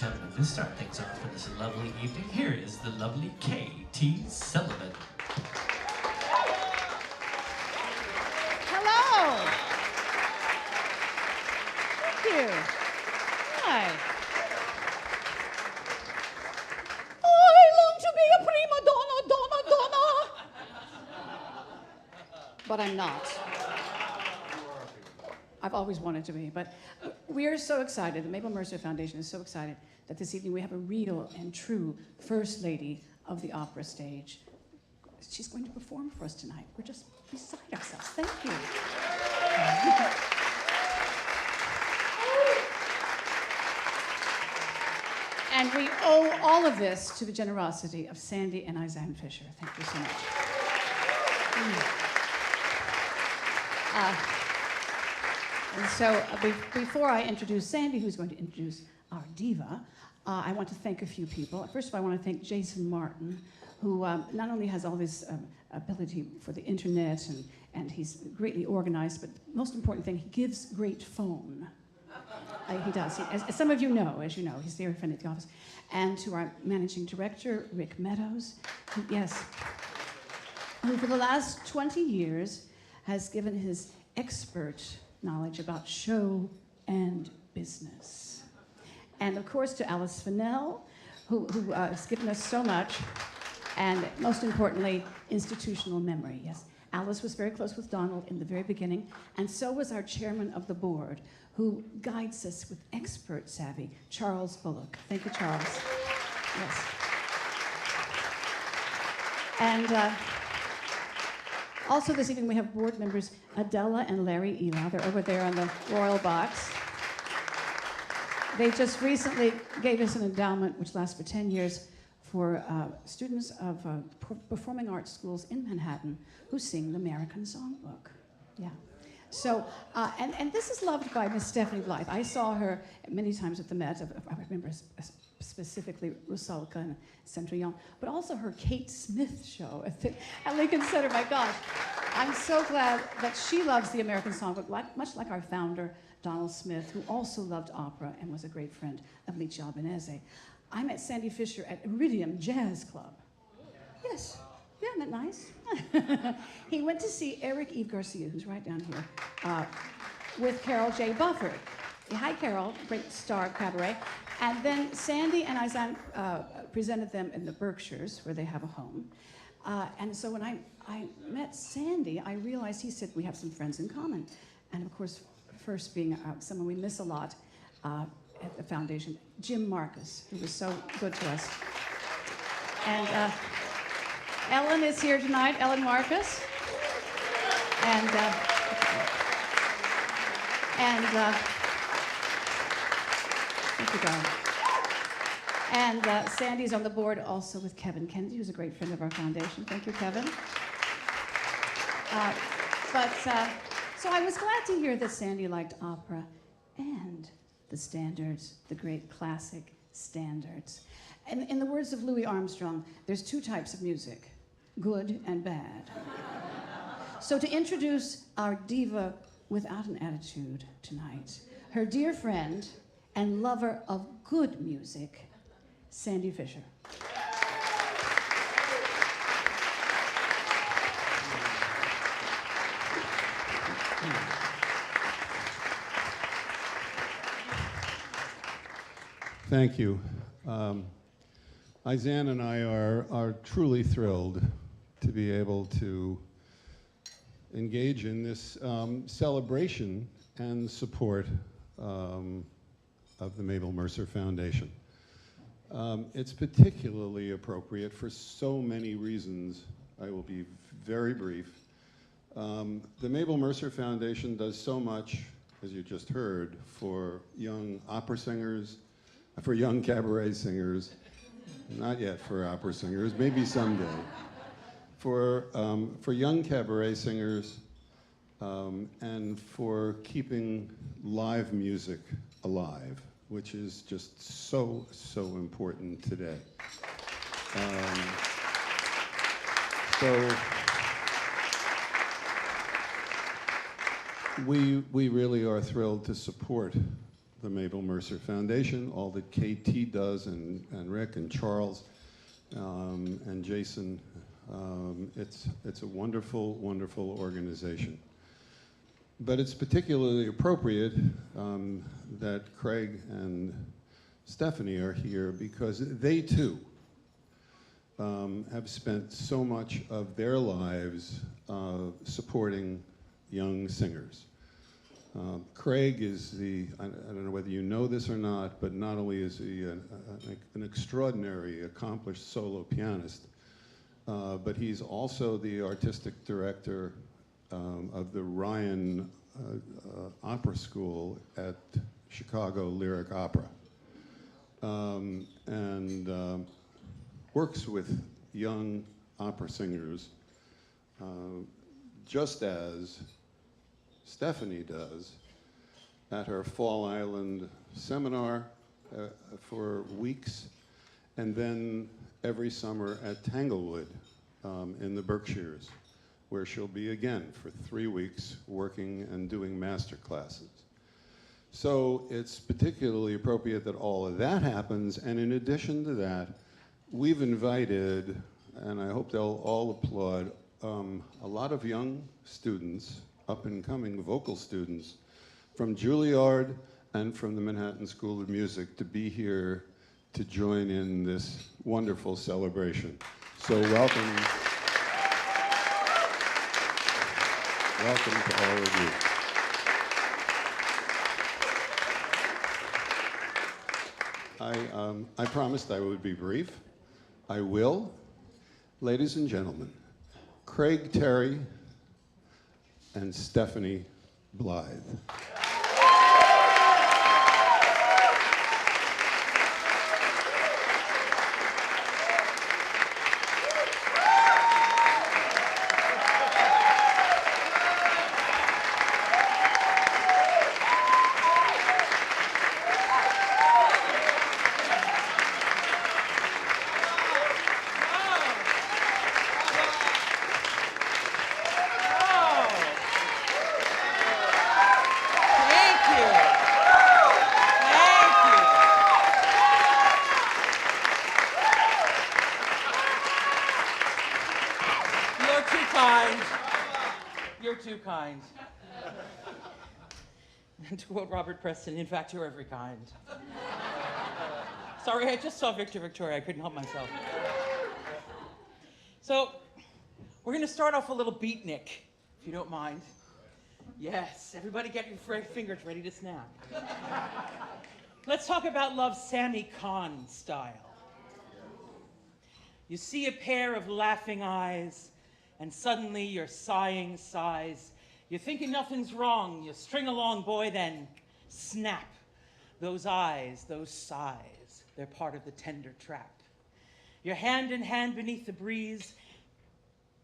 gentlemen, to start things off for this lovely evening, here is the lovely K.T. Sullivan. Hello. Thank you. Hi. I long to be a prima donna. But I'm not. I've always wanted to be, but we are so excited. The Mabel Mercer Foundation is so excited that this evening we have a real and true First Lady of the opera stage. She's going to perform for us tonight. We're just beside ourselves. Thank you. And we owe all of this to the generosity of Sandy and Izanne Fisher. Thank you so much. And so before I introduce Sandy, who's going to introduce our diva, I want to thank a few people. First of all, I want to thank Jason Martin, who not only has all this ability for the internet and he's greatly organized, but most important thing, he gives great phone. He does. As some of you know, as you know, he's very friendly at the office. And to our managing director, Rick Meadows, who for the last 20 years has given his expert knowledge about show and business. And of course to Alice Fennell, who has given us so much, and most importantly, institutional memory. Yes, Alice was very close with Donald in the very beginning, and so was our chairman of the board, who guides us with expert savvy, Charles Bullock. Thank you, Charles. Yes. And also this evening we have board members Adela and Larry Ela. They're over there on the royal box. They just recently gave us an endowment which lasts for 10 years for students of performing arts schools in Manhattan who sing the American Songbook. Yeah. So, and this is loved by Miss Stephanie Blythe. I saw her many times at the Met. I remember specifically Rusalka and Centurion, but also her Kate Smith show at Lincoln Center. My gosh, I'm so glad that she loves the American Songbook, much like our founder, Donald Smith, who also loved opera and was a great friend of Licia Albanese. I met Sandy Fisher at Iridium Jazz Club. Yes. Yeah, isn't that nice? He went to see Eric Eve Garcia, who's right down here, with Carol J. Bufford. Hi, Carol, great star of cabaret. And then Sandy and Izanne presented them in the Berkshires, where they have a home. And so when I met Sandy, I realized, he said, we have some friends in common. And of course, first being someone we miss a lot at the foundation, Jim Marcus, who was so good to us. And Ellen is here tonight, Ellen Marcus. And thank you, darling. And Sandy's on the board also with Kevin Kennedy, who's a great friend of our foundation. Thank you, Kevin. So I was glad to hear that Sandy liked opera and the standards, the great classic standards. And in the words of Louis Armstrong, there's two types of music, good and bad. So to introduce our diva without an attitude tonight, her dear friend and lover of good music, Sandy Fisher. Thank you. Izanne and I are truly thrilled to be able to engage in this celebration and support of the Mabel Mercer Foundation. It's particularly appropriate for so many reasons. I will be very brief. The Mabel Mercer Foundation does so much, as you just heard, for young opera singers, for young cabaret singers, not yet for opera singers, maybe someday. For young cabaret singers and for keeping live music alive, which is just so, so important today. So we really are thrilled to support the Mabel Mercer Foundation, all that KT does, and Rick and Charles and Jason. It's a wonderful, wonderful organization. But it's particularly appropriate that Craig and Stephanie are here because they too have spent so much of their lives supporting young singers. Craig is I don't know whether you know this or not, but not only is he an extraordinary, accomplished solo pianist, but he's also the artistic director of the Ryan Opera School at Chicago Lyric Opera, and works with young opera singers just as Stephanie does at her Fall Island seminar for weeks, and then every summer at Tanglewood in the Berkshires, where she'll be again for 3 weeks working and doing master classes. So it's particularly appropriate that all of that happens, and in addition to that, we've invited, and I hope they'll all applaud, a lot of young students, up-and-coming vocal students from Juilliard and from the Manhattan School of Music to be here to join in this wonderful celebration. So welcome. Welcome to all of you. I promised I would be brief. I will. Ladies and gentlemen, Craig Terry and Stephanie Blythe. You're too kind. And to quote Robert Preston, in fact, you're every kind. Sorry, I just saw Victor Victoria. I couldn't help myself. So, we're going to start off a little beatnik, if you don't mind. Yes, everybody get your fingers ready to snap. Let's talk about love Sammy Kahn style. You see a pair of laughing eyes, and suddenly your sighing sighs. You're thinking nothing's wrong. You string along, boy, then snap. Those eyes, those sighs, they're part of the tender trap. You're hand in hand beneath the breeze.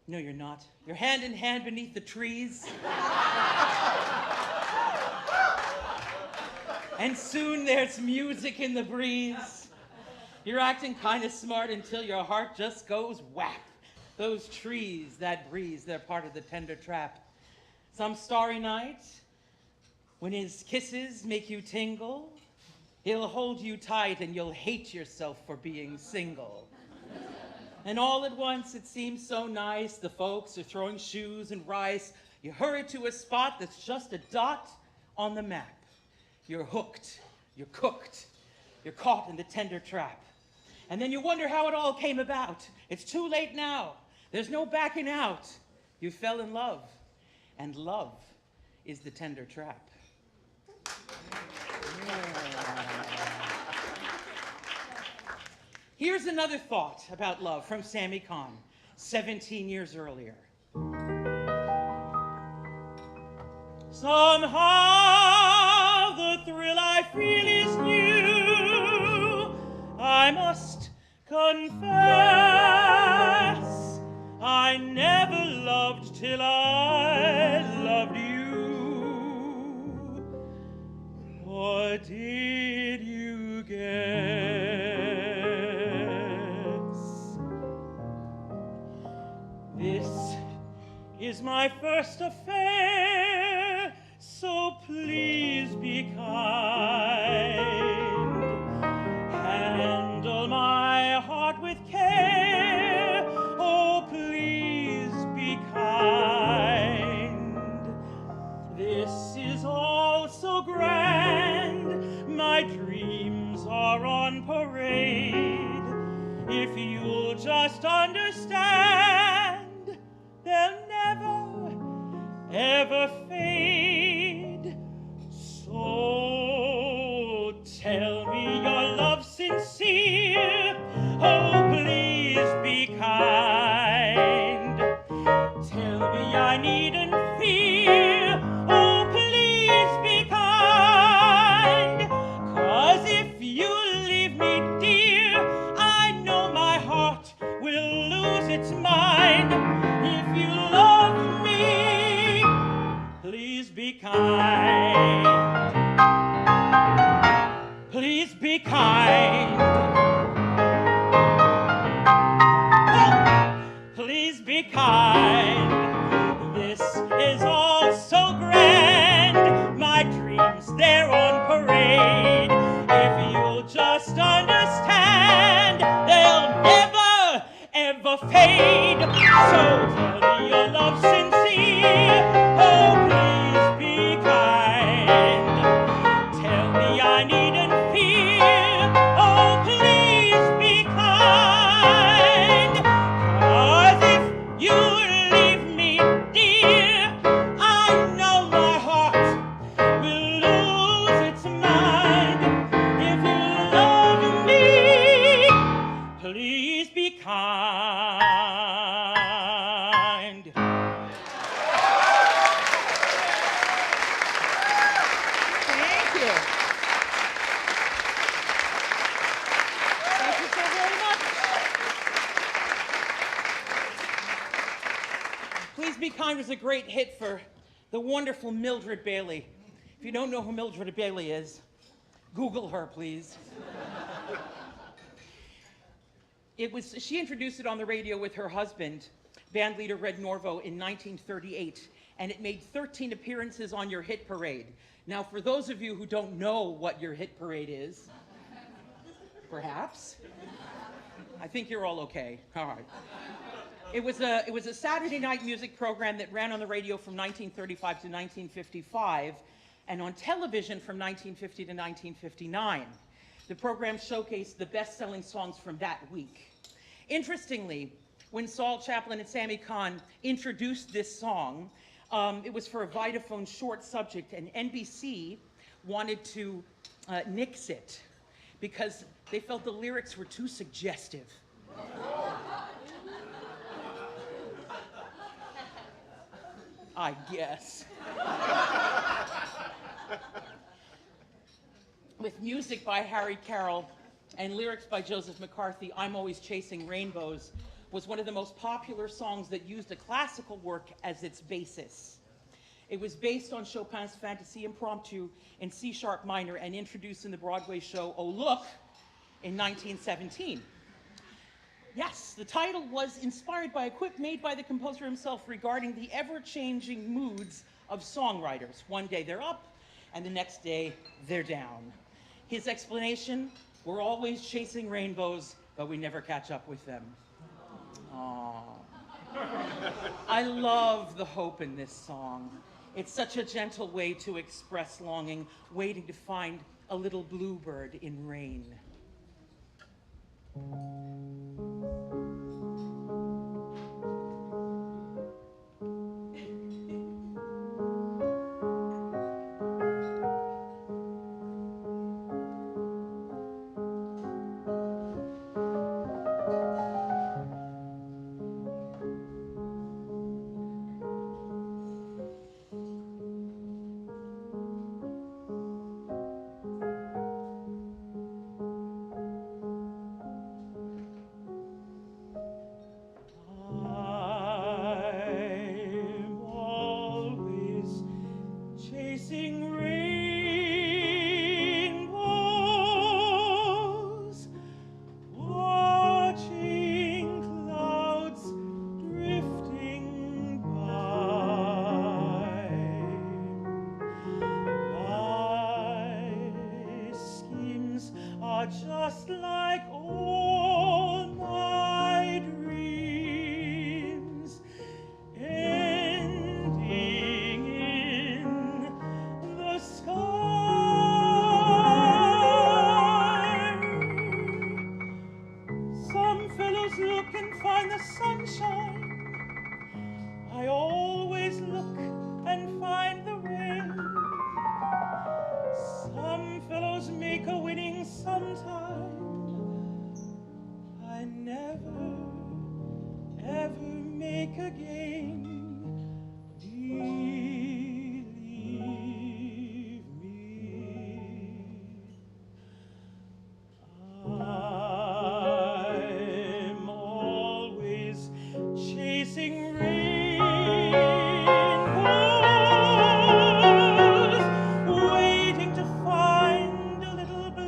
No, you're not. You're hand in hand beneath the trees. And soon there's music in the breeze. You're acting kind of smart until your heart just goes whap. Those trees, that breeze, they're part of the tender trap. Some starry night, when his kisses make you tingle, he'll hold you tight and you'll hate yourself for being single. And all at once, it seems so nice, the folks are throwing shoes and rice. You hurry to a spot that's just a dot on the map. You're hooked, you're cooked, you're caught in the tender trap. And then you wonder how it all came about. It's too late now. There's no backing out. You fell in love, and love is the tender trap. Here's another thought about love from Sammy Kahn, 17 years earlier. Somehow the thrill I feel is new. I must confess, I never loved till I loved you. Or did you guess? This is my first affair, so please be kind. my dreams are on parade. If you'll just understand, they'll never, ever fade. So tell me your love's sincere. Oh, please be kind. Tell me I needn't fear. Oh, please be kind. 'Cause if you leave me, dear, I know my heart will lose its mind. If you love me, please be kind. Please be kind. Please be kind. This is all so grand. My dreams, they're on parade. If you'll just understand, they'll never, ever fade. So tell me your love's sincere. Oh, please be kind. Tell me I needn't fear. Oh, please be kind. 'Cause if you leave me, dear, I know my heart will lose its mind. If you love me, please be kind. Thank you. Thank you so very much. Please Be Kind was a great hit for the wonderful Mildred Bailey. If you don't know who Mildred Bailey is, Google her, please. She introduced it on the radio with her husband, band leader Red Norvo, in 1938, and it made 13 appearances on your hit parade. Now, for those of you who don't know what your hit parade is, perhaps, I think you're all okay. All right. It was a Saturday night music program that ran on the radio from 1935 to 1955, and on television from 1950 to 1959. The program showcased the best-selling songs from that week. Interestingly, when Saul Chaplin and Sammy Kahn introduced this song, it was for a Vitaphone short subject, and NBC wanted to nix it because they felt the lyrics were too suggestive. I guess. With music by Harry Carroll and lyrics by Joseph McCarthy, I'm Always Chasing Rainbows was one of the most popular songs that used a classical work as its basis. It was based on Chopin's Fantasy Impromptu in C-sharp minor and introduced in the Broadway show Oh Look in 1917. Yes, the title was inspired by a quip made by the composer himself regarding the ever-changing moods of songwriters. One day they're up, and the next day they're down. His explanation, we're always chasing rainbows, but we never catch up with them. Aww. I love the hope in this song. It's such a gentle way to express longing, waiting to find a little bluebird in rain. Just like all my dreams, ending in the sky. does make a winning sometime, I never, ever make a game. Believe me, I'm always chasing rainbows, waiting to find a little bluebird.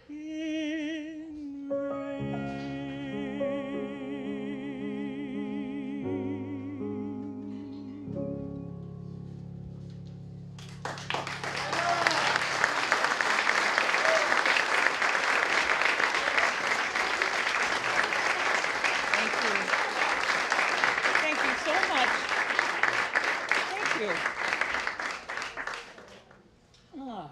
In rain. Thank you. Thank you so much. Thank you. Ah.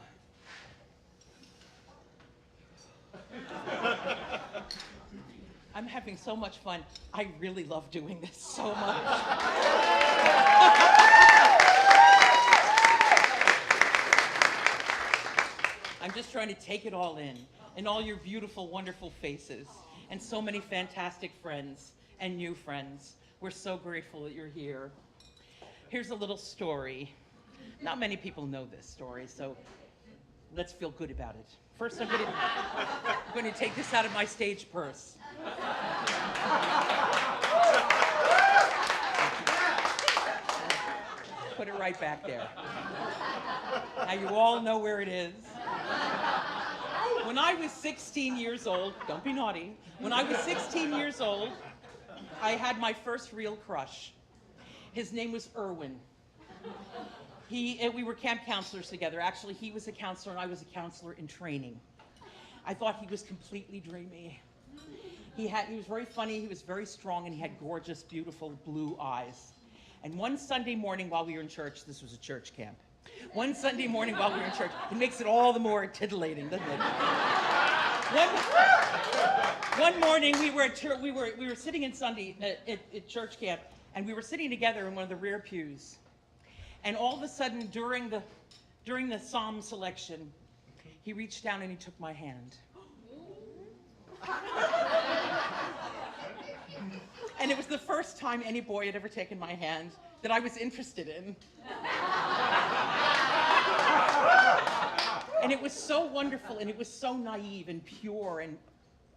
I'm having so much fun. I really love doing this so much. I'm just trying to take it all in, and all your beautiful, wonderful faces, and so many fantastic friends and new friends. We're so grateful that you're here. Here's a little story. Not many people know this story, so let's feel good about it. First, I'm going to take this out of my stage purse. Put it right back there. Now you all know where it is. When I was 16 years old, don't be naughty. When I was 16 years old, I had my first real crush. His name was Erwin. We were camp counselors together. Actually, he was a counselor and I was a counselor in training. I thought he was completely dreamy. He was very funny, he was very strong, and he had gorgeous, beautiful blue eyes. And one Sunday morning while we were in church, this was a church camp. One Sunday morning while we were in church, it makes it all the more titillating, doesn't it? One morning we were sitting in Sunday at church camp, and we were sitting together in one of the rear pews. And all of a sudden, during the psalm selection, he reached down and he took my hand. And it was the first time any boy had ever taken my hand that I was interested in. And it was so wonderful, and it was so naive and pure and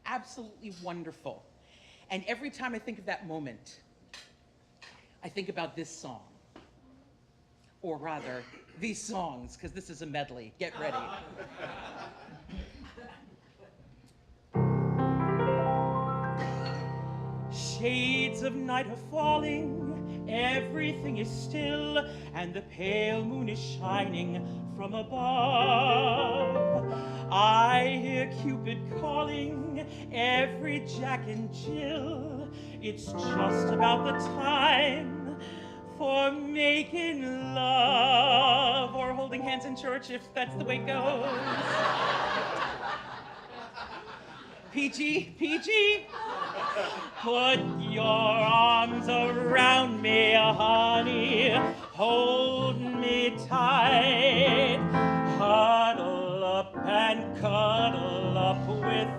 absolutely wonderful. And every time I think of that moment, I think about this song. Or rather, these songs, because this is a medley. Get ready. Shades of night are falling, everything is still, and the pale moon is shining from above. I hear Cupid calling every Jack and Jill. It's just about the time for making love, or holding hands in church if that's the way it goes. PG, PG. Put your arms around me, honey. Hold me tight. Huddle up and cuddle up with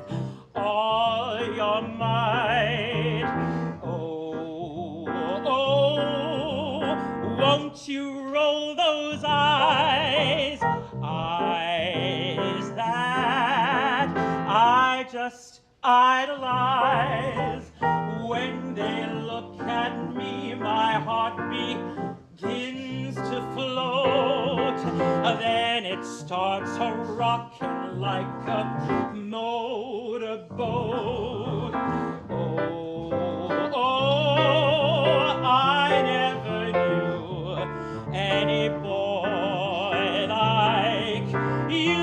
all your might. Oh, oh, won't you roll those eyes? Eyes that I just idolize. When they look at me, my heart begins to float. Then it starts a-rocking like a motorboat. Oh, oh, I never knew any boy like you.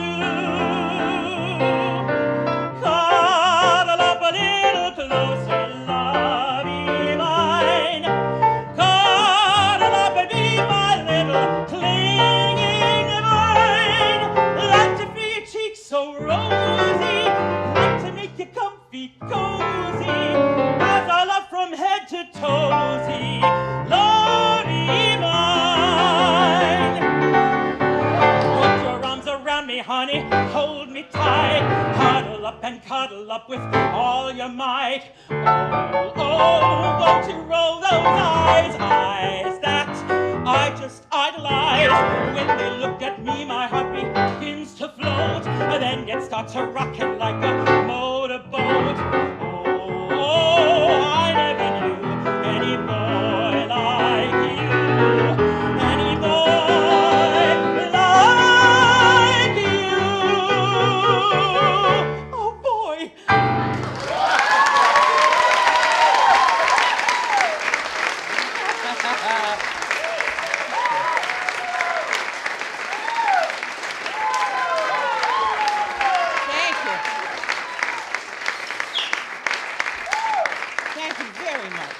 Cuddle up a little closer, lovey mine. Cuddle up and be my little clinging vine. Like to feel your cheeks so rosy, like to make me cozy, cuddle up from head to toesy, Lordy mine. Put your arms around me, honey, hold me tight, cuddle up with all your might. Oh, oh, won't you roll those eyes that I just idolize. When they look at me, my heart begins to float, then it starts rocking like a motorboat. Oh, oh, I never knew any boy like you, any boy like you. Oh boy. Thank you. Thank you very much.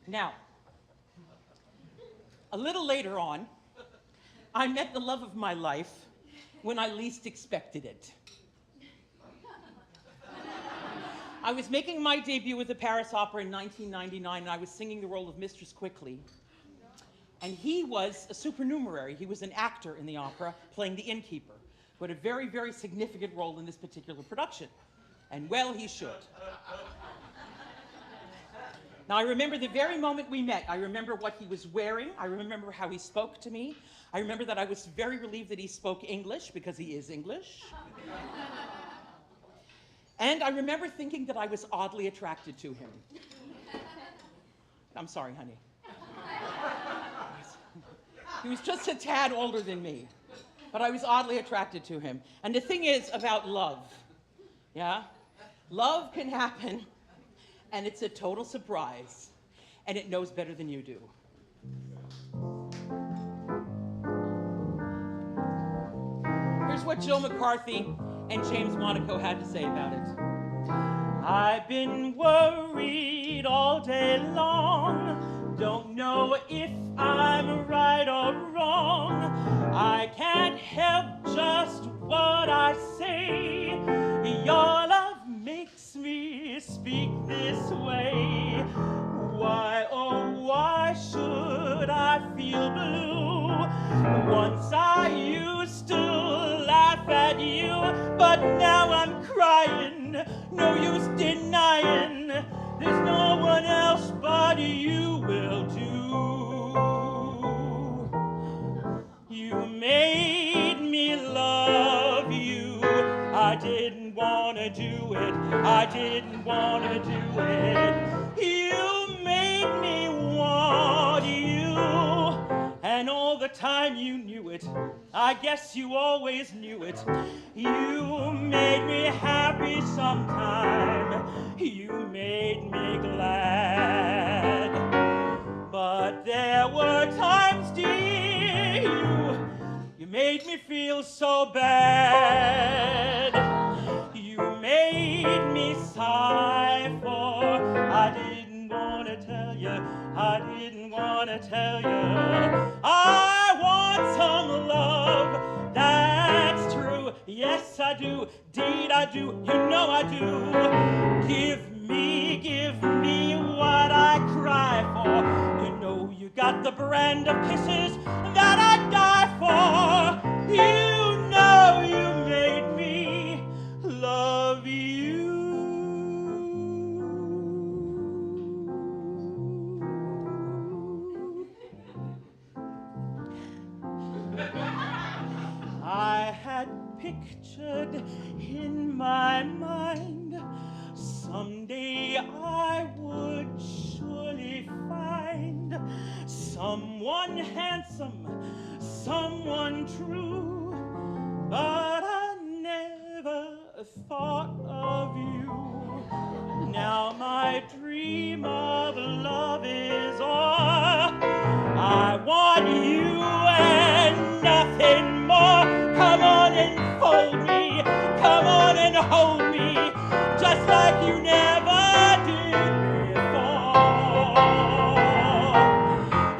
Now, a little later on, I met the love of my life when I least expected it. I was making my debut with the Paris Opera in 1999, and I was singing the role of Mistress Quickly. And he was a supernumerary. He was an actor in the opera playing the innkeeper, who had a very, very significant role in this particular production. And well, he should. Now, I remember the very moment we met. I remember what he was wearing. I remember how he spoke to me. I remember that I was very relieved that he spoke English, because he is English. And I remember thinking that I was oddly attracted to him. I'm sorry, honey. He was just a tad older than me, but I was oddly attracted to him. And the thing is about love, yeah? Love can happen, and it's a total surprise, and it knows better than you do. Here's what Joe McCarthy and James Monaco had to say about it. I've been worried all day long, don't know if I'm right or wrong. I can't help just what I say. Your love makes me speak this way. Why, oh, why should I feel blue? Once I used to laugh at you, but now I'm crying. No use denying. There's no one else but you will do. You made me love you. I didn't want to do it. I didn't want to do it. You made me want you. And all the time you knew it. I guess you always knew it. You made me happy sometime. You made me glad. But there were times, dear, you made me feel so bad. You made me sigh for I didn't want to tell you. I didn't want to tell you. I want some love that's true. Yes, I do. Deed, I do. You know I do. Give me what I cry for. You know you got the brand of kisses that I'd die for. You know you made me love you. I had pictured in my mind someday I would surely find someone handsome, someone true, but I never thought of you. Now my dream of love is o'er. I want you and nothing more. Come on and fold me, come on and hold me, just like you never did before.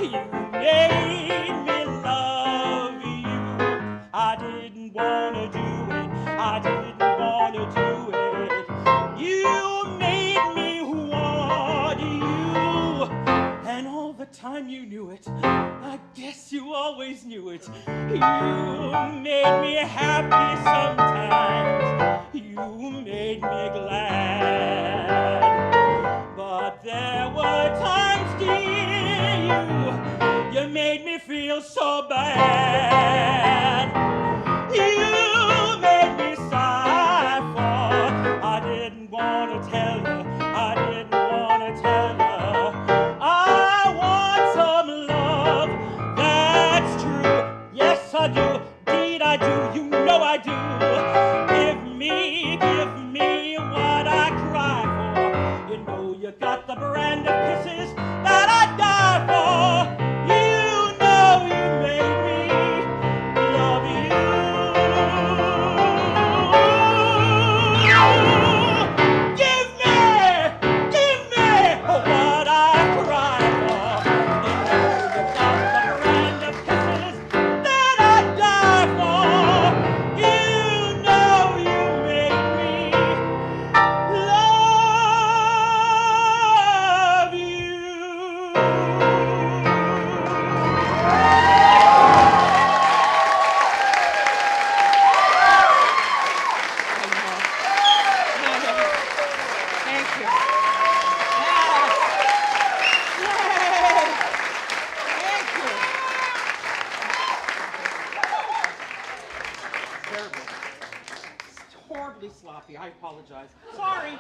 You made me love you. I didn't want to do it. I didn't want to do you knew it. I guess you always knew it. You made me happy sometimes. You made me glad. But there were times, dear, you made me feel so bad. You made me sigh for I didn't want to tell you. I didn't want to tell you. I want some love that's true. Yes, I do. Indeed, I do. You know I do. Give me what I cry for. You know you got the brand of kisses that I die for. You know you made me love you. Give me what I cry for. You know you got the brand of kisses that I die for. You know you made me love you. Thank you. Yes. Yay. Thank you. Terrible. It's horribly sloppy. I apologize. Sorry.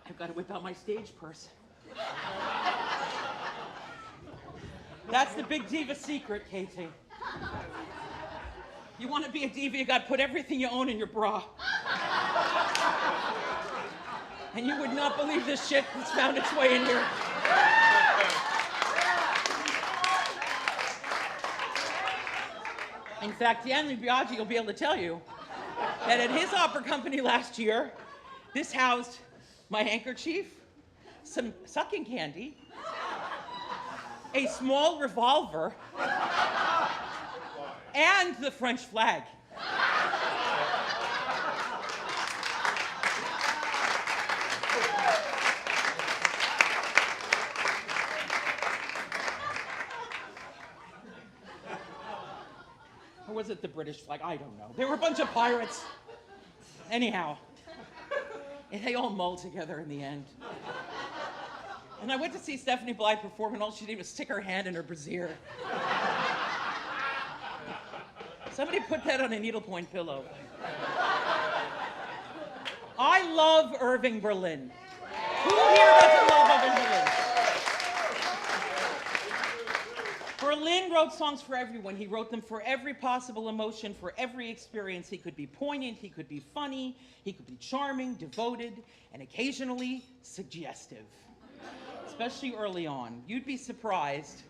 I've got to whip out my stage purse. That's the big diva secret, Katie. You want to be a diva, you got to put everything you own in your bra. And you would not believe this shit that's found its way in here. In fact, Gianni Biaggi will be able to tell you that at his opera company last year, this housed my handkerchief, some sucking candy, a small revolver, and the French flag. Or was it the British flag? I don't know. They were a bunch of pirates. Anyhow, and they all mulled together in the end. And I went to see Stephanie Blythe perform, and all she did was stick her hand in her brassiere. Somebody put that on a needlepoint pillow. I love Irving Berlin. Who here doesn't love Irving Berlin? Berlin wrote songs for everyone. He wrote them for every possible emotion, for every experience. He could be poignant, he could be funny, he could be charming, devoted, and occasionally suggestive. Especially early on. You'd be surprised.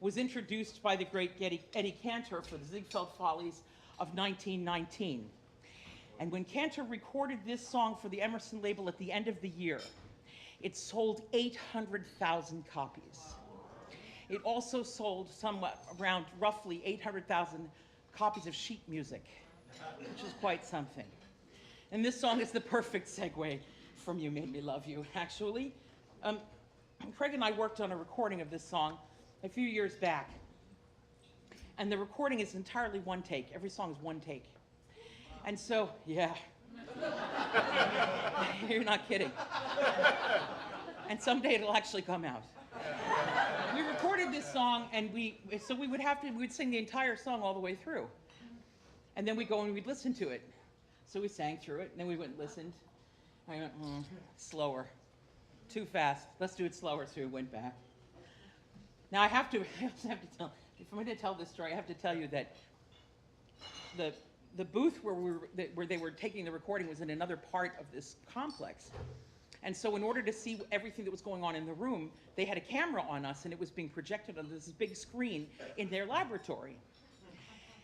Was introduced by the great Eddie Cantor for the Ziegfeld Follies of 1919. And when Cantor recorded this song for the Emerson label at the end of the year, it sold 800,000 copies. It also sold somewhat around roughly 800,000 copies of sheet music, which is quite something. And this song is the perfect segue from You Made Me Love You, actually. Craig and I worked on a recording of this song a few years back. And the recording is entirely one take. Every song is one take. And so, yeah. You're not kidding. And someday it'll actually come out. We recorded this song, and we'd sing the entire song all the way through. And then we'd go and we'd listen to it. So we sang through it, and then we went and listened. I went, slower. Too fast. Let's do it slower, so we went back. Now I have to tell, if I'm going to tell this story, I have to tell you that the booth where they were taking the recording was in another part of this complex. And so in order to see everything that was going on in the room, they had a camera on us, and it was being projected on this big screen in their laboratory.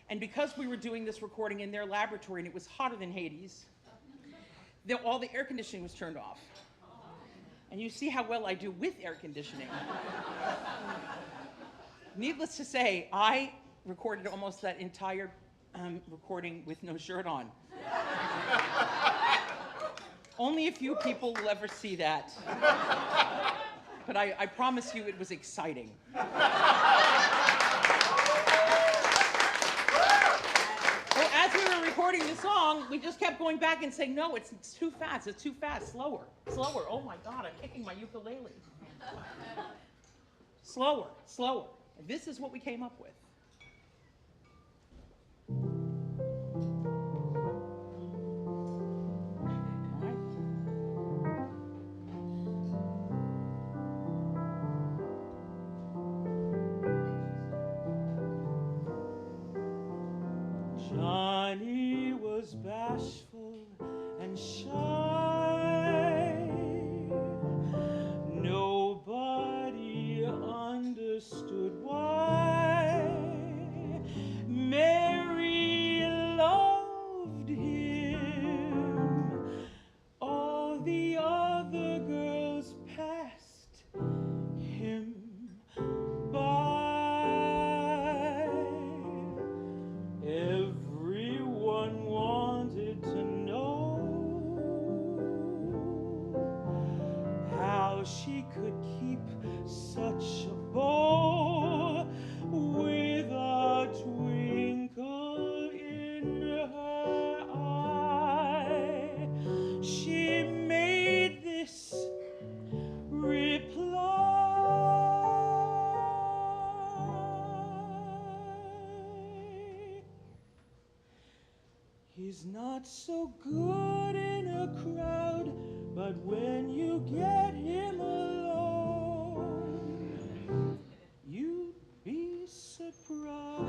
And because we were doing this recording in their laboratory, and it was hotter than Hades, all the air conditioning was turned off. And you see how well I do with air conditioning. Needless to say, I recorded almost that entire recording with no shirt on. Only a few people will ever see that. But I promise you it was exciting. Well, as we were recording the song, we just kept going back and saying, no, it's too fast, slower, slower. Oh my God, I'm kicking my ukulele. Slower, slower. And this is what we came up with. Johnny was bashful and shy. Nobody understood why. Mary loved him. All the other girls passed him by. Everyone wanted to know how she could keep such a beau with a twinkle in her eye. She made this reply: he's not so good in a crowd, but when you get him alone, you'd be surprised.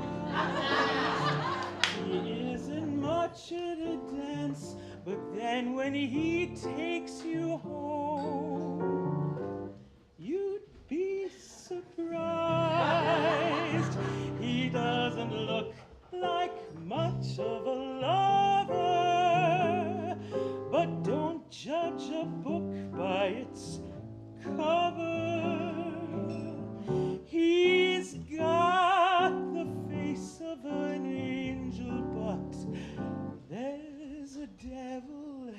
He isn't much at a dance, but then when he takes you home, you'd be surprised. He doesn't look like much of a lover, but don't judge a book by its cover. He's got the face of an angel, but there's a devil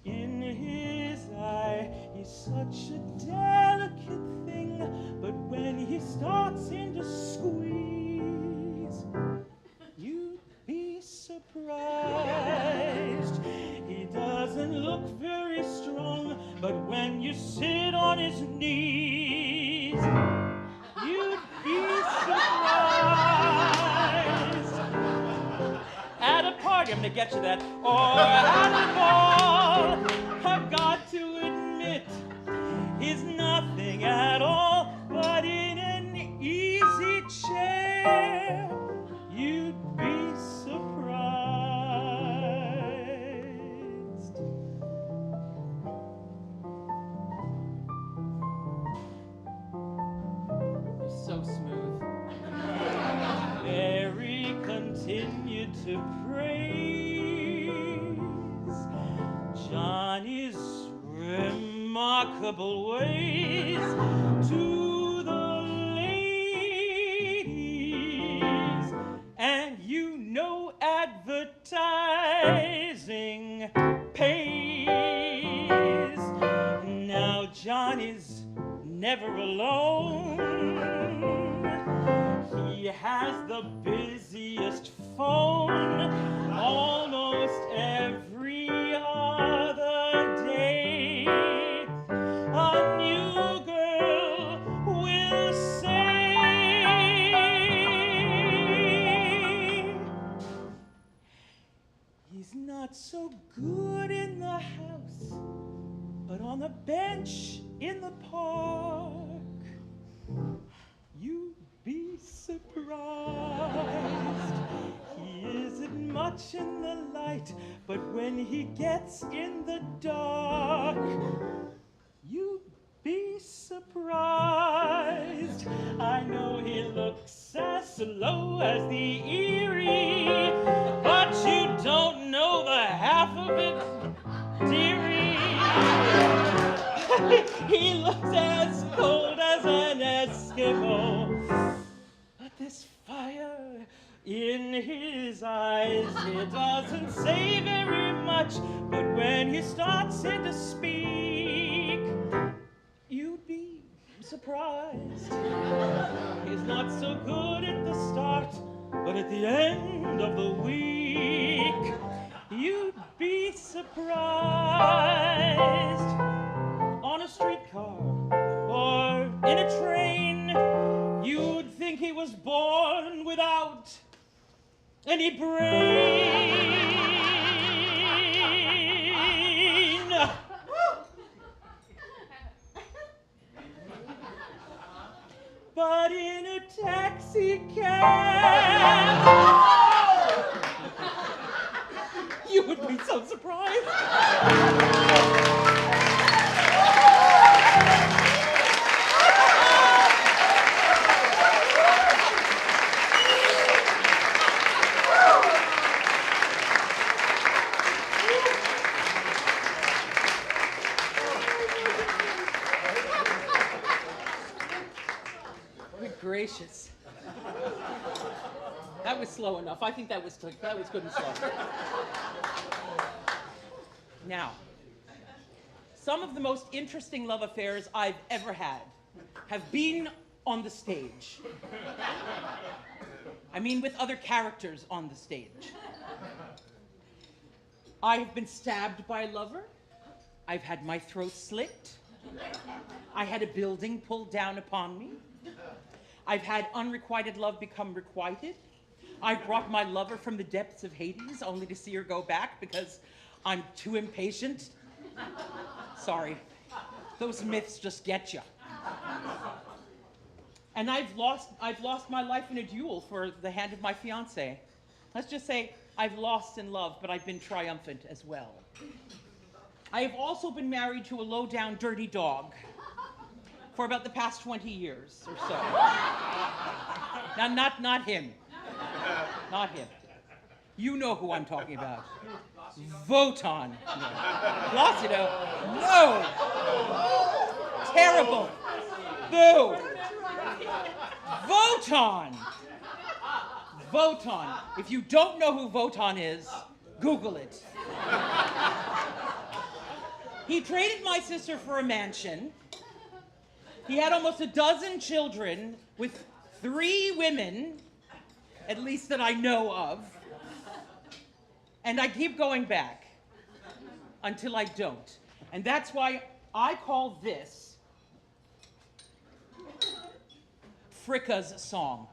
in his eye. He's such a delicate thing, but when he starts in to squeeze, you'd be surprised. He doesn't look very strong, but when you sit on his knees, you'd be surprised. At a party, I'm gonna get you that, or at a ball, I've got to admit, he's nothing at all, but in an easy chair, you'd be surprised. You're so smooth. Mary continued to praise Johnny's remarkable ways to the ladies. And you know advertising pays. Now Johnny's never alone. He has the busiest phone almost every other day. A new girl will say, he's not so good in the house, but on the bench in the park, you'd be surprised. He isn't much in the light, but when he gets in the dark, you'd be surprised. I know he looks as slow as the Erie, but you don't know the half of it, dearie. He looks as cold as an Eskimo, but this fire in his eyes, it doesn't say very much. much, but when he starts in to speak, you'd be surprised. He's not so good at the start, but at the end of the week, you'd be surprised. On a streetcar or in a train, you'd think he was born without any brain. But in a taxi cab, you would be so surprised. Gracious. That was slow enough. I think that was good and slow. Now, some of the most interesting love affairs I've ever had have been on the stage. I mean, with other characters on the stage. I have been stabbed by a lover. I've had my throat slit. I had a building pulled down upon me. I've had unrequited love become requited. I've brought my lover from the depths of Hades only to see her go back because I'm too impatient. Sorry, those myths just get you. And I've lost my life in a duel for the hand of my fiancé. Let's just say I've lost in love, but I've been triumphant as well. I have also been married to a low-down, dirty dog for about the past 20 years or so. Now, not him. Not him. You know who I'm talking about. Wotan. Placido. No! Terrible. Boo! Wotan! Wotan. If you don't know who Wotan is, Google it. He traded my sister for a mansion. He had almost a dozen children with 3 women, at least that I know of. And I keep going back until I don't. And that's why I call this Fricka's song.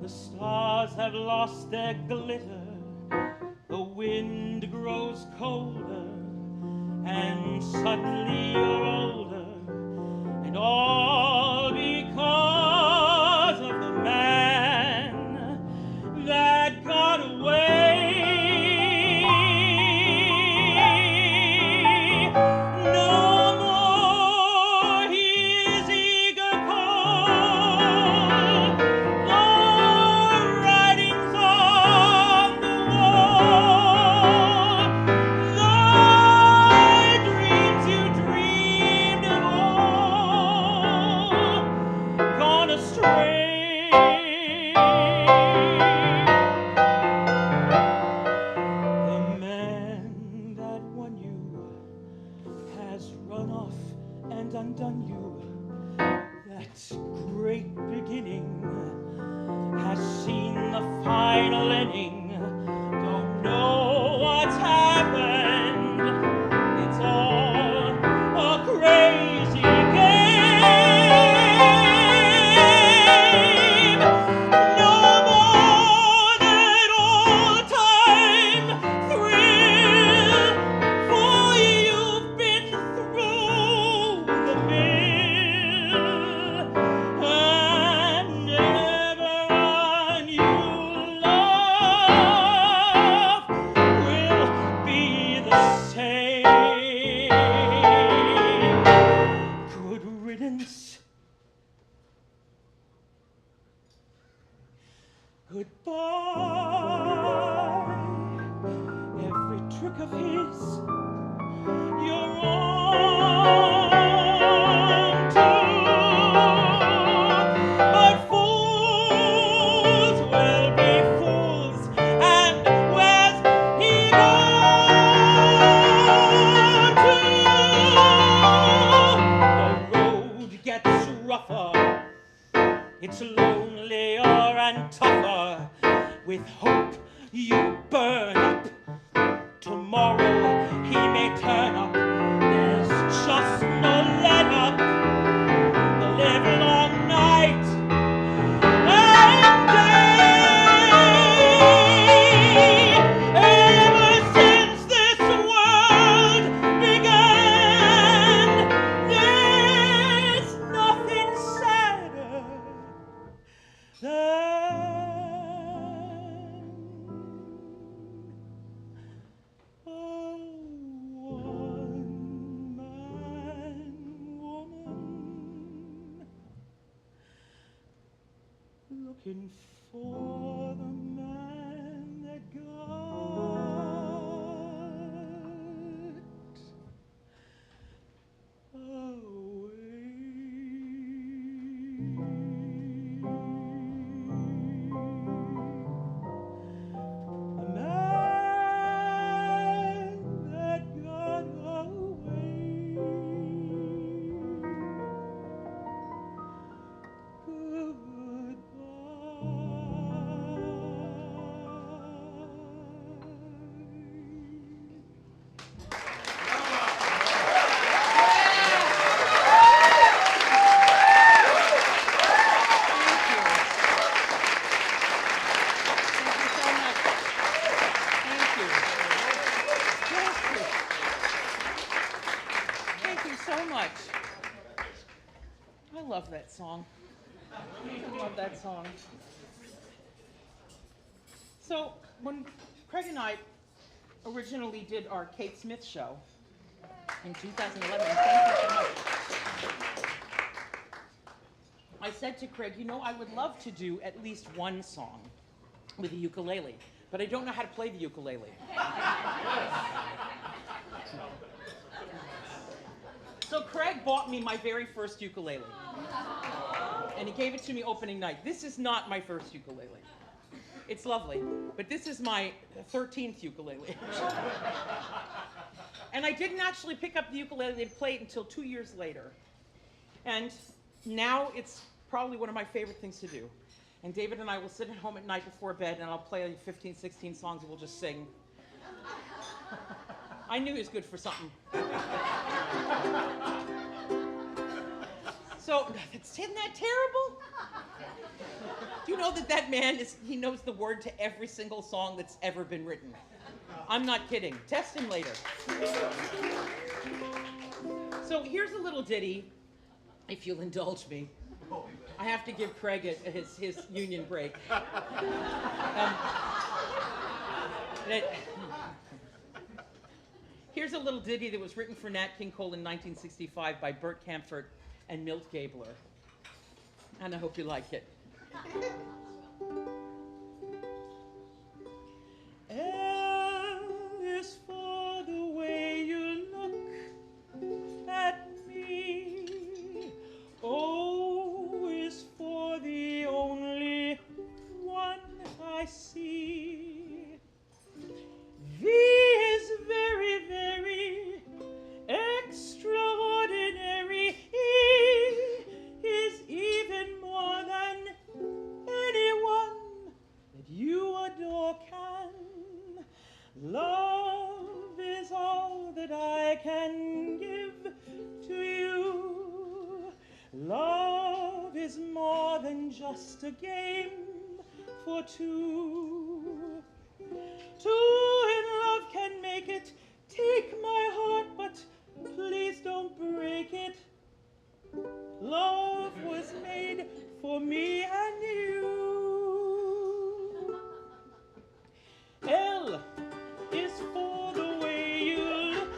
The stars have lost their glitter, the wind grows colder, and suddenly you're older, and all because of the man that got away. Undone you. That great beginning has seen the final ending. Don't know what's happened. It's all a crazy game. No more that old-time thrill, for you've been through the mill, and never a new love will be the same. Good riddance. Goodbye. look of his, you're wrong too. But fools will be fools, and where's he gone to? The road gets rougher, it's lonelier and tougher. With hope you burn up. Tomorrow he may turn up. There's just no let up. The livelong night and day. Ever since this world began, there's nothing sadder than a one-man woman looking for the man that got I love that song. I love that song. So when Craig and I originally did our Kate Smith show in 2011, thank you so much, I said to Craig, you know, I would love to do at least one song with a ukulele, but I don't know how to play the ukulele. So Craig bought me my very first ukulele. And he gave it to me opening night. This is not my first ukulele. It's lovely, but this is my 13th ukulele. And I didn't actually pick up the ukulele and play it until 2 years later. And now it's probably one of my favorite things to do. And David and I will sit at home at night before bed, and I'll play 15, 16 songs, and we'll just sing. I knew he was good for something. So, isn't that terrible? Do you know that man he knows the word to every single song that's ever been written? I'm not kidding. Test him later. So here's a little ditty, if you'll indulge me. I have to give Craig his union break. Here's a little ditty that was written for Nat King Cole in 1965 by Bert Kaempfert and Milt Gabler. And I hope you like it. L is for the way you look at me. O is for the only one I see. V is very, very extraordinary. E is even more than anyone that you adore can. Love is all that I can give to you. Love is more than just a game for two. Two in love can make it. Take my heart, but please don't break it. Love was made for me and you. L is for the way you look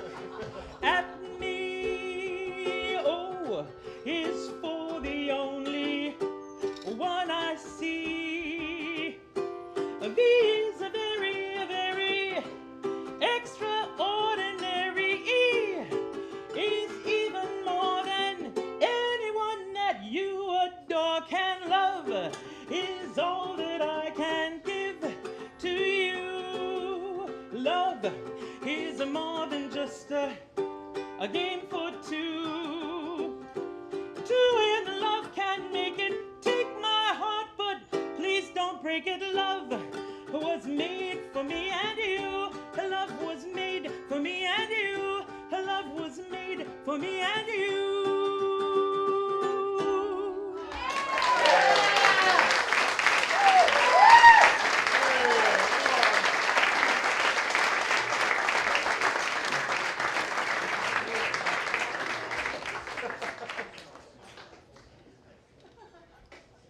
at me. O is for the only one I see. V is a very, very extraordinary. talk and love is all that I can give to you. Love is more than just a game for two. Two in love can make it. Take my heart, but please don't break it. Love was made for me and you. Love was made for me and you. Love was made for me and you.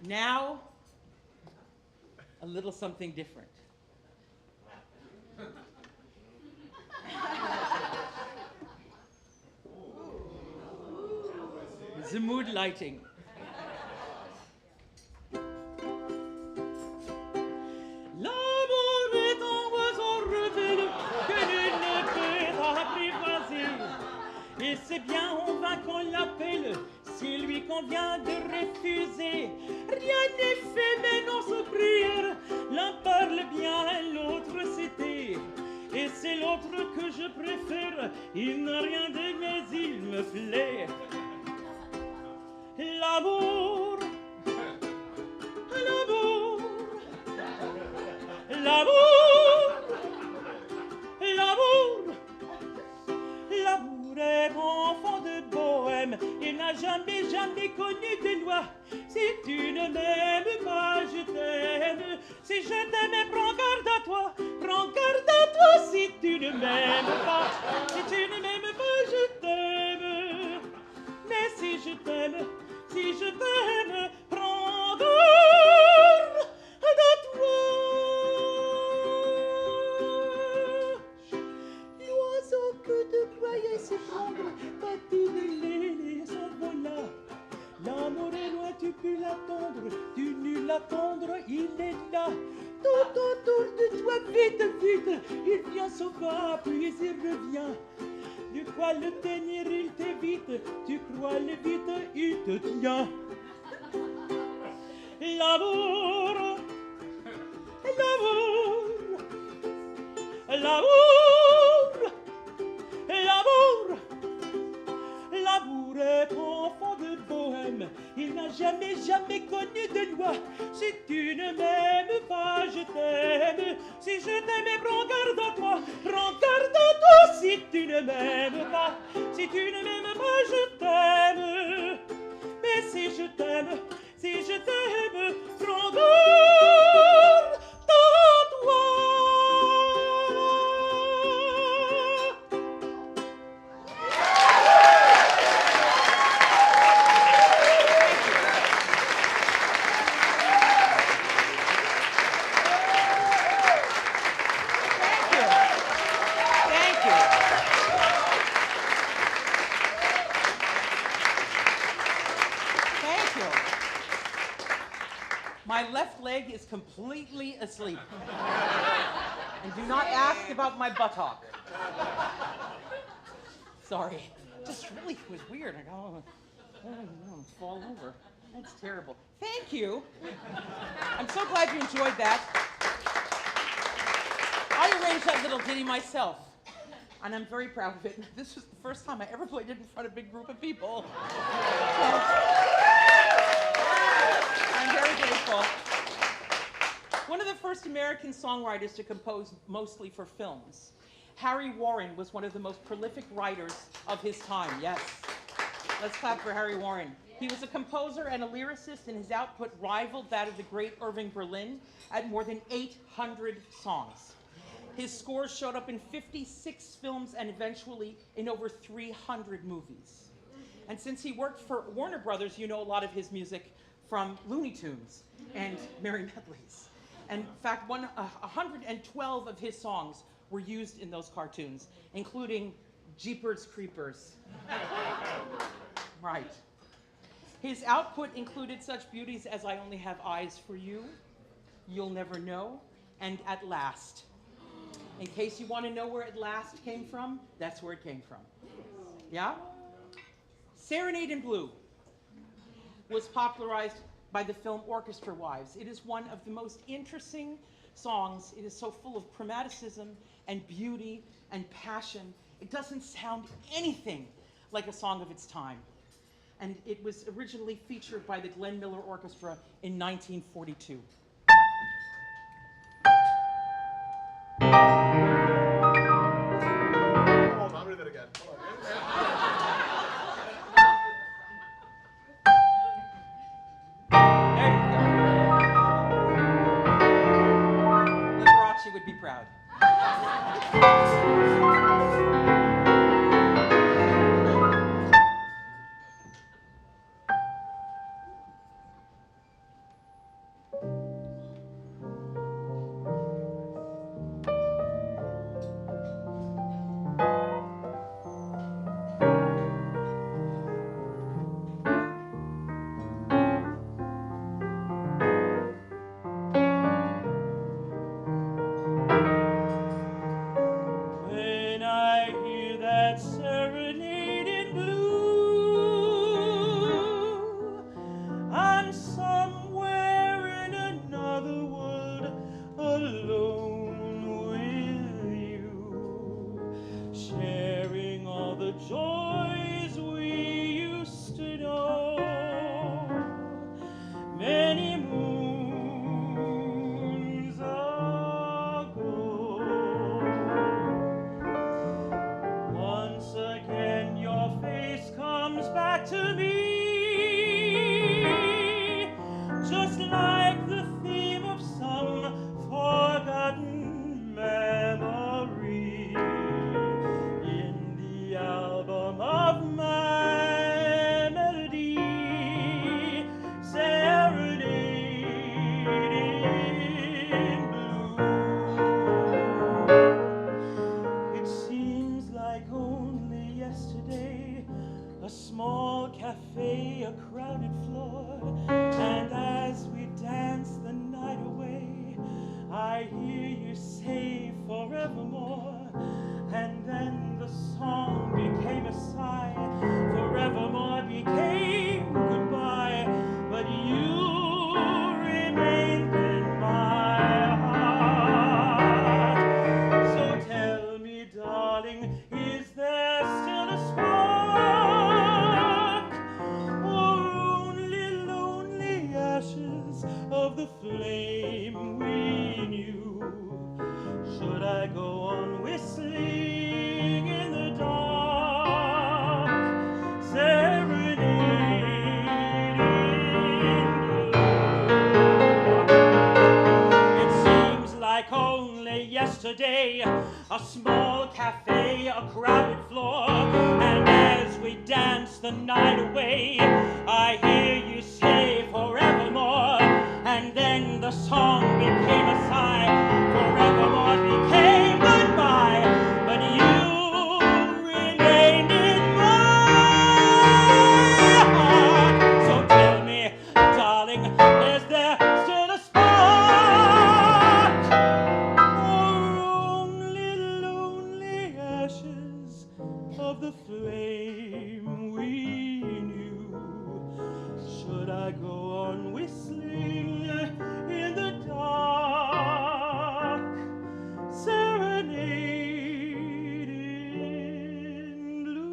Now, a little something different. The mood lighting. L'amour est un oiseau rebelle que nul ne peut apprivoiser. Et c'est bien en vain qu'on l'appelle, s'il lui convient de refuser. Rien n'est fait, mais non sous prière. L'un parle bien, l'autre s'était. Et c'est l'autre que je préfère. Il n'a rien de mais il me plaît. L'amour, l'amour, l'amour, l'amour, l'amour est enfant de bohème. Il n'a jamais, jamais connu de loi. Si tu ne m'aimes pas, je t'aime. Si je t'aime, prends garde à toi. Prends garde à toi si tu ne m'aimes pas. Si tu ne m'aimes pas, je t'aime. Mais si je t'aime, si je t'aime, prends garde à toi. L'oiseau que tu croyais s'effondre, patine s'envola. L'amour est loin, tu peux l'attendre, tu nul l'attendre, il est là. Tout autour de toi, vite, vite, il vient sauvage, puis il revient. Du quoi le tenir, il t'évite, tu crois le vite, il te tient. L'amour, l'amour, l'amour, l'amour, l'amour est enfant de bohème, il n'a jamais, jamais connu de loi. Si tu ne m'aimes pas, je t'aime. Si je t'aime, prends garde à toi. Prends garde à toi si tu ne m'aimes pas. Si tu ne m'aimes pas, je t'aime. Mais si je t'aime, si je t'aime, prends garde à toi. My left leg is completely asleep. And do not ask about my buttock. Sorry. Just really was weird. I go, oh, fall over. That's terrible. Thank you. I'm so glad you enjoyed that. I arranged that little ditty myself. And I'm very proud of it. This was the first time I ever played it in front of a big group of people. So, I'm very grateful. One of the first American songwriters to compose mostly for films. Harry Warren was one of the most prolific writers of his time, yes. Let's clap for Harry Warren. He was a composer and a lyricist, and his output rivaled that of the great Irving Berlin at more than 800 songs. His scores showed up in 56 films and eventually in over 300 movies. And since he worked for Warner Brothers, you know a lot of his music from Looney Tunes and Merry Medleys. And in fact, 112 of his songs were used in those cartoons, including Jeepers Creepers. Right. His output included such beauties as I Only Have Eyes for You, You'll Never Know, and At Last. In case you want to know where At Last came from, that's where it came from. Yeah? Serenade in Blue was popularized by the film Orchestra Wives. It is one of the most interesting songs. It is so full of chromaticism and beauty and passion. It doesn't sound anything like a song of its time. And it was originally featured by the Glenn Miller Orchestra in 1942. Hold on, I'll read that again. Hold on. There you go. Liberace would be proud. When I hear that serenade in blue, I'm somewhere in another world, alone with you, sharing all the joys we used to know. Many moons ago. Once again your face comes back to me, just like the theme of some forgotten memory in the album of my melody, Serenade in Blue. It seems like only yesterday, a small cafe, a crowded floor, and as we dance the night away, I hear you say forevermore, and then the song became a sigh, forevermore became goodbye, but you remained in my heart. So tell me, darling, is there still a spark, or only lonely ashes of the flame we knew? Should I go on whistling in the dark, serenading blue? It seems like only yesterday, a small cafe, a crowded floor, and as we dance the night away, I hear you say forevermore, and then the song became a sigh, forevermore became goodbye, but you remained in my heart. So tell me, darling, is there still a spark, or only lonely ashes of the flame we knew? Should I go on whistling in the dark, serenading blue?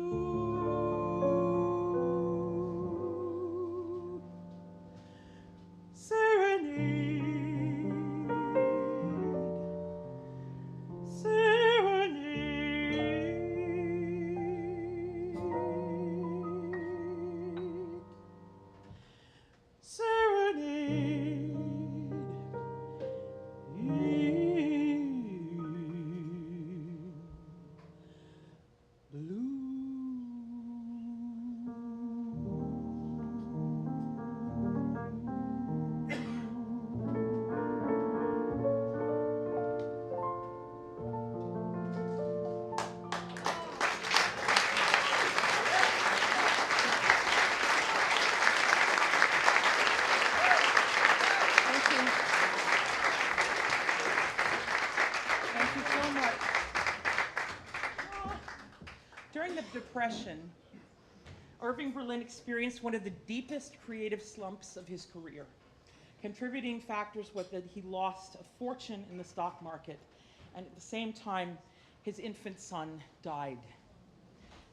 Serenade, serenade, serenade in blue. Thank you. Thank you so much. During the Depression, or Irving Berlin experienced one of the deepest creative slumps of his career. Contributing factors were that he lost a fortune in the stock market, and at the same time, his infant son died.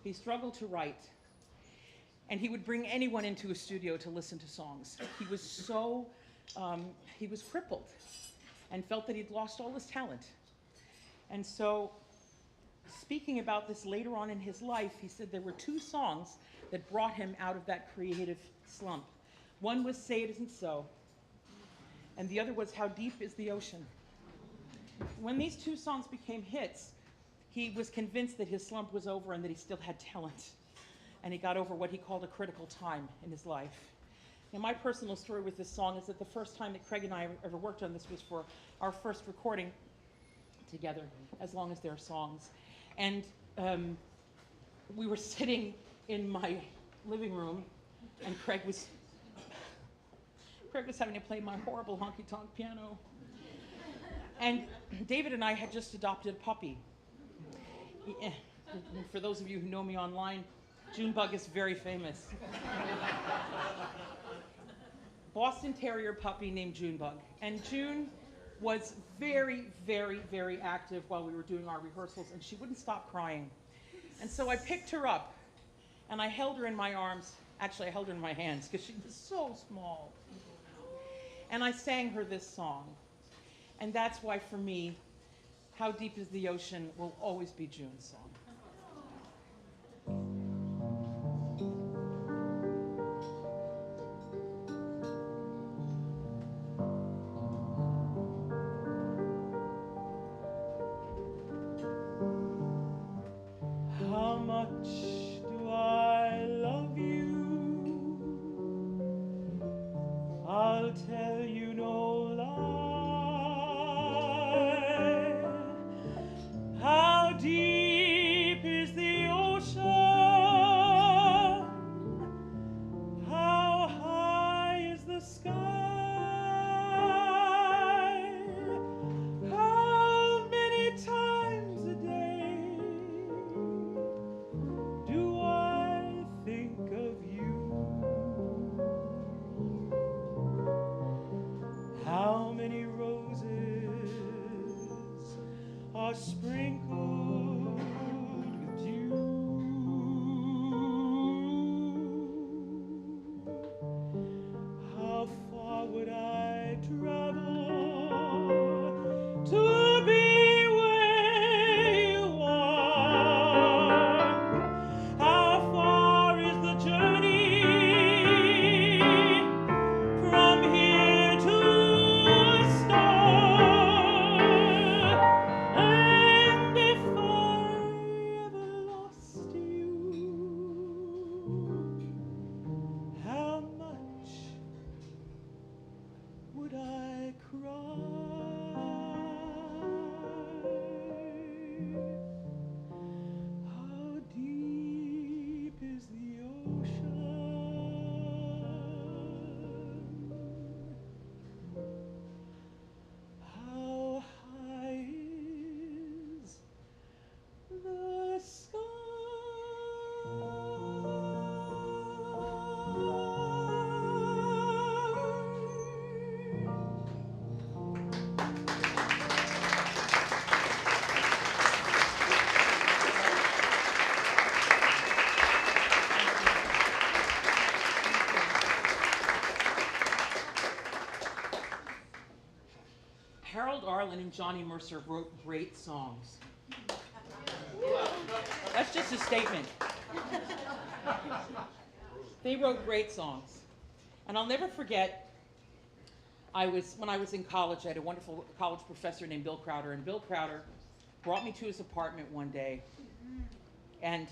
He struggled to write, and he would bring anyone into a studio to listen to songs. He was so, he was crippled and felt that he'd lost all his talent. And so, speaking about this later on in his life, he said there were two songs that brought him out of that creative slump. One was Say It Isn't So, and the other was How Deep Is the Ocean. When these two songs became hits, he was convinced that his slump was over and that he still had talent. And he got over what he called a critical time in his life. Now, my personal story with this song is that the first time that Craig and I ever worked on this was for our first recording together, As Long As There Are Songs. And we were sitting in my living room, and Craig was having to play my horrible honky-tonk piano. And David and I had just adopted a puppy. For those of you who know me online, Junebug is very famous. Boston Terrier puppy named Junebug. And June was very, very, very active while we were doing our rehearsals, and she wouldn't stop crying. And so I picked her up, and I held her in my arms. Actually, I held her in my hands, because she was so small. And I sang her this song. And that's why, for me, How Deep Is the Ocean will always be June's song. How much do I love you? I'll tell you no lie. How deep is the ocean? How high is the sky? How many times a day do I think of you? How many roses are sprinkled with dew? How far would I travel to be where you are? How far is the journey from here to a star? And if I ever lost you, how much would I cry? How deep is the ocean? How high is the sky? Harold Arlen and Johnny Mercer wrote great songs. That's just a statement. They wrote great songs. And I'll never forget, when I was in college, I had a wonderful college professor named Bill Crowder, and Bill Crowder brought me to his apartment one day, and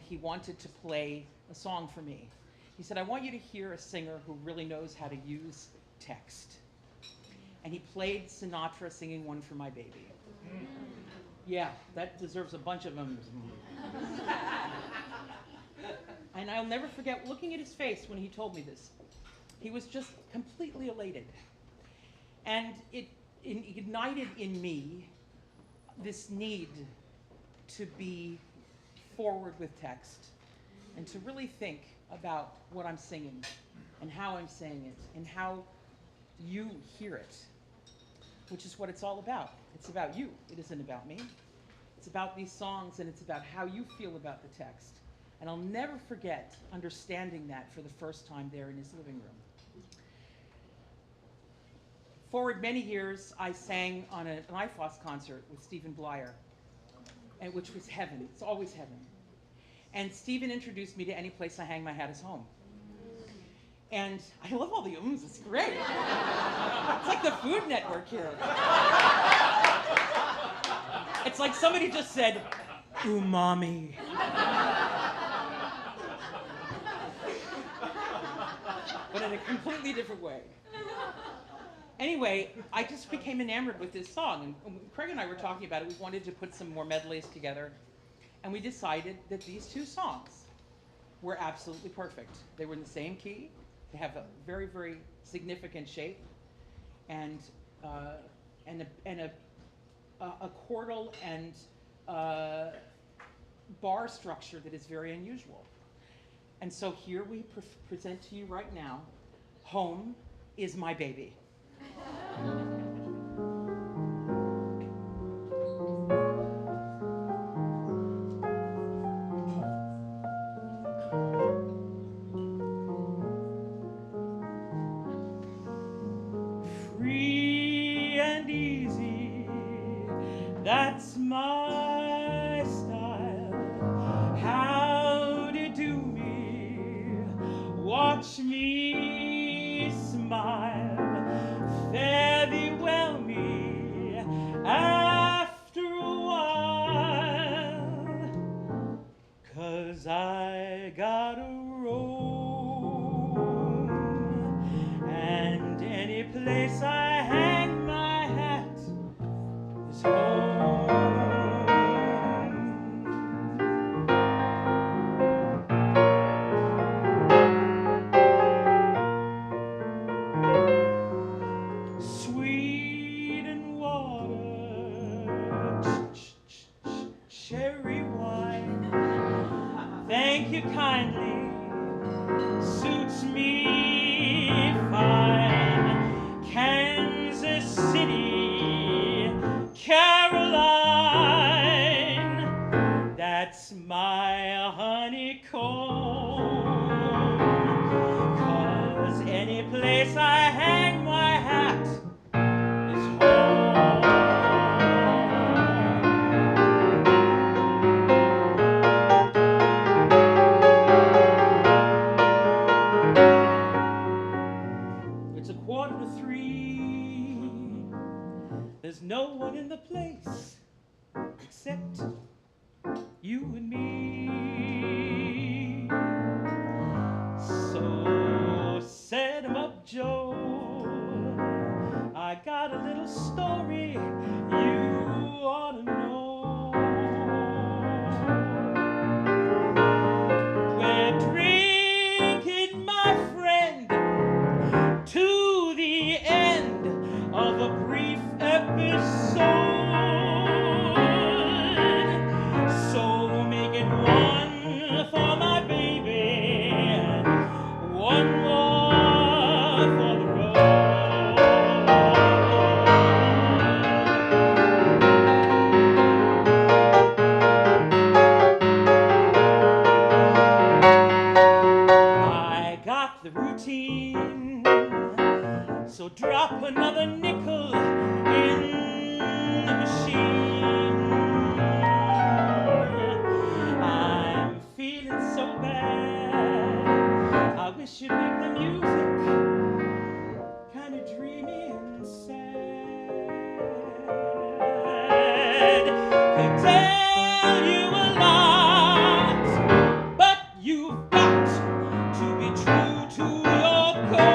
he wanted to play a song for me. He said, I want you to hear a singer who really knows how to use text. And he played Sinatra singing One for My Baby. Yeah, that deserves a bunch of them. And I'll never forget looking at his face when he told me this. He was just completely elated. And it ignited in me this need to be forward with text and to really think about what I'm singing and how I'm saying it and how you hear it, which is what it's all about. It's about you. It isn't about me. It's about these songs, and it's about how you feel about the text. And I'll never forget understanding that for the first time there in his living room. Forward many years, I sang on an IFOS concert with Stephen Blythe, and which was heaven. It's always heaven. And Stephen introduced me to Any Place I Hang My Hat Is Home. And I love all the ums, it's great. It's like the Food Network here. It's like somebody just said, umami. But in a completely different way. Anyway, I just became enamored with this song. And Craig and I were talking about it. We wanted to put some more medleys together. And we decided that these two songs were absolutely perfect. They were in the same key. They have a very, very significant shape. And a chordal and bar structure that is very unusual. And so here we present to you right now, Home is My Baby. Free and easy, that's my style. How to do me, watch me smile. Fare thee well me after a while, 'cause I got a room, and any place I hang my hat is home. Sweet and water, cherry wine, thank you kindly, suits me fine. Kansas City, Caroline, that's my honeycomb, 'cause any place I hang my hat is home. It's 2:45. There's no one in the place except you and me. So set 'em up, Joe. I got a little story you ought to know. We're drinking, my friend, to the end of a brief episode. So make it one for my baby, and one more for the road. I got the routine, so drop another nickel in the machine. I'm feeling so bad, I wish you'd make the music kind of dreamy and sad. Could tell you a lot, but you've got to be true to your code.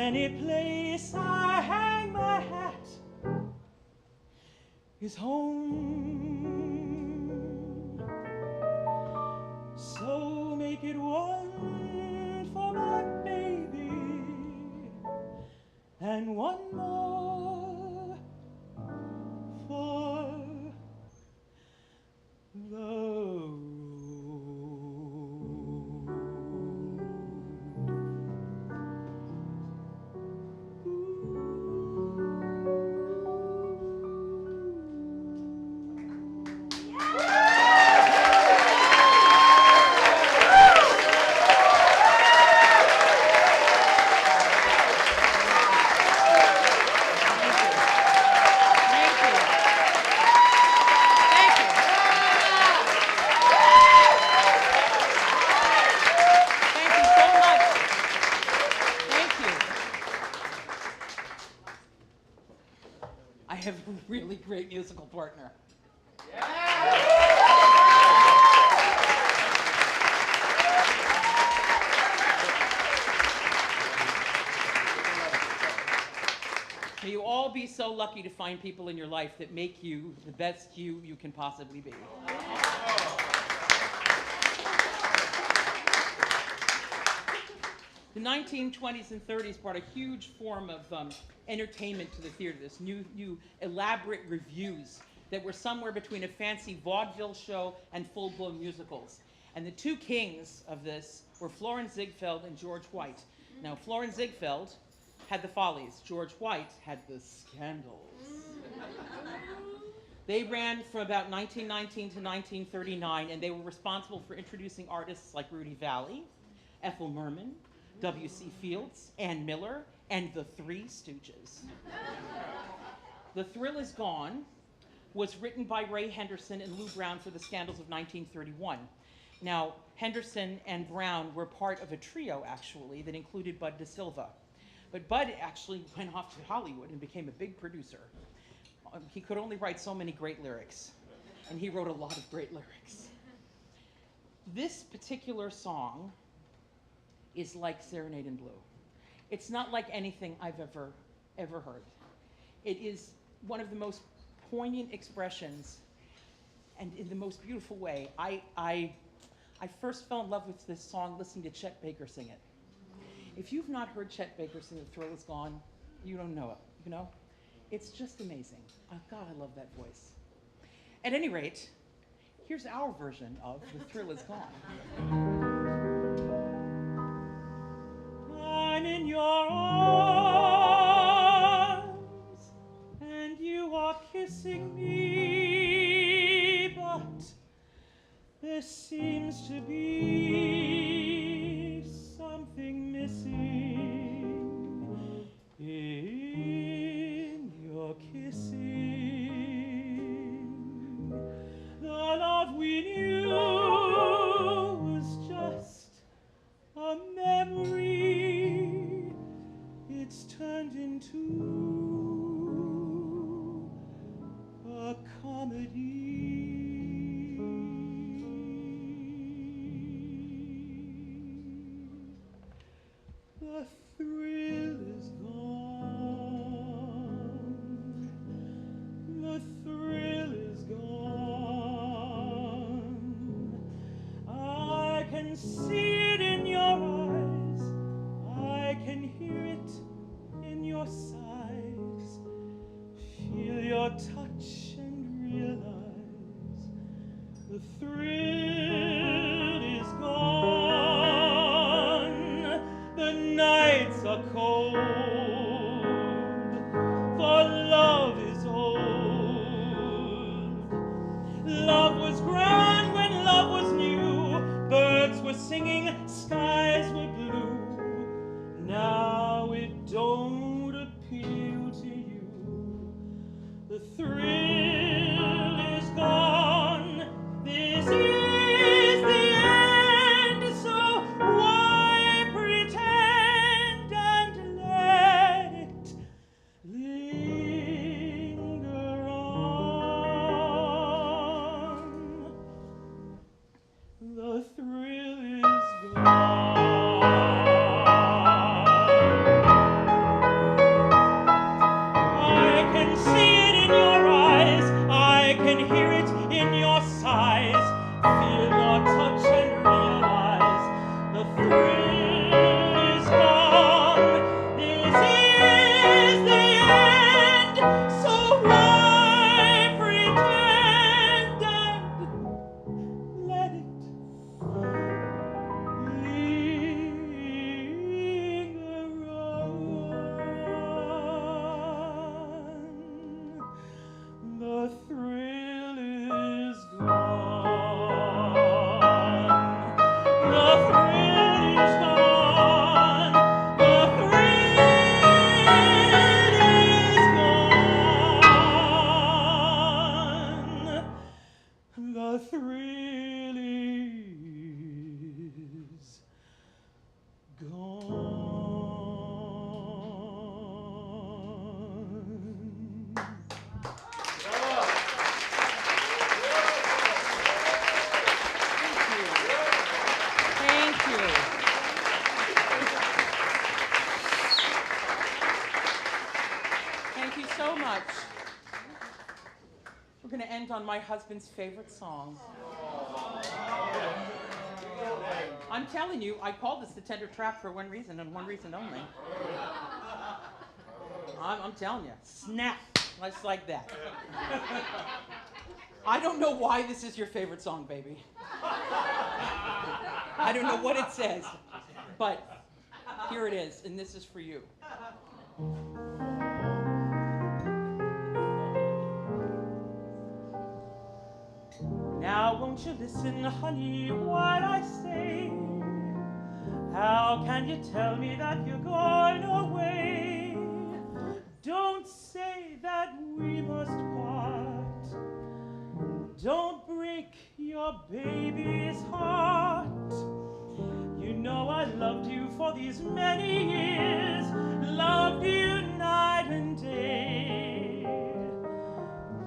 Any place I hang my hat is home. So make it one for my baby and one more for the road. Really great musical partner. May you all be so lucky to find people in your life that make you the best you can possibly be. The 1920s and 30s brought a huge form of entertainment to the theater, this new elaborate revues that were somewhere between a fancy vaudeville show and full-blown musicals. And the two kings of this were Florin Ziegfeld and George White. Now, Florin Ziegfeld had the Follies. George White had the Scandals. They ran from about 1919 to 1939, and they were responsible for introducing artists like Rudy Vallee, Ethel Merman, W.C. Fields, Ann Miller, and the Three Stooges. The Thrill Is Gone was written by Ray Henderson and Lou Brown for the Scandals of 1931. Now, Henderson and Brown were part of a trio, actually, that included Bud DeSilva. But Bud actually went off to Hollywood and became a big producer. He could only write so many great lyrics, and he wrote a lot of great lyrics. This particular song is like Serenade in Blue. It's not like anything I've ever heard. It is one of the most poignant expressions, and in the most beautiful way. I first fell in love with this song listening to Chet Baker sing it. If you've not heard Chet Baker sing The Thrill Is Gone, you don't know it, you know? It's just amazing. Oh, God, I love that voice. At any rate, here's our version of The Thrill Is Gone. I'm in your arms, and you are kissing me, but there seems to be something missing in your kissing. The love we knew was just a memory. It's turned into a comedy. The thrill is gone. The thrill is gone. I can see it in your eyes. I can hear it in your sighs. Feel your touch and realize the thrill is gone. The nights are cold, for love is old. Love was grand when love was new. Birds were singing, skies were blue. Now it don't appeal to you. The thrill is gone. This is the end, so why pretend and let Thank you. Thank you so much. We're going to end on my husband's favorite song. I'm telling you, I call this the Tender Trap for one reason and one reason only. I'm telling you, snap, just like that. I don't know why this is your favorite song, baby. I don't know what it says, but here it is, and this is for you. Now won't you listen, honey, while I say, how can you tell me that you're going away? Don't say that we must part. Don't break your baby's heart. You know I loved you for these many years, loved you night and day.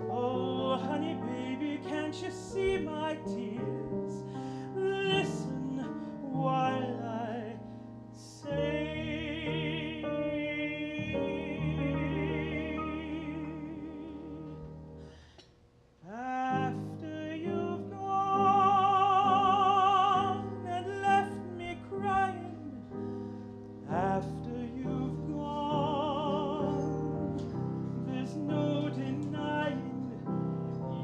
Oh, honey, baby, can't you see my tears? Listen while I say. After you've gone and left me crying, after you've gone, there's no denying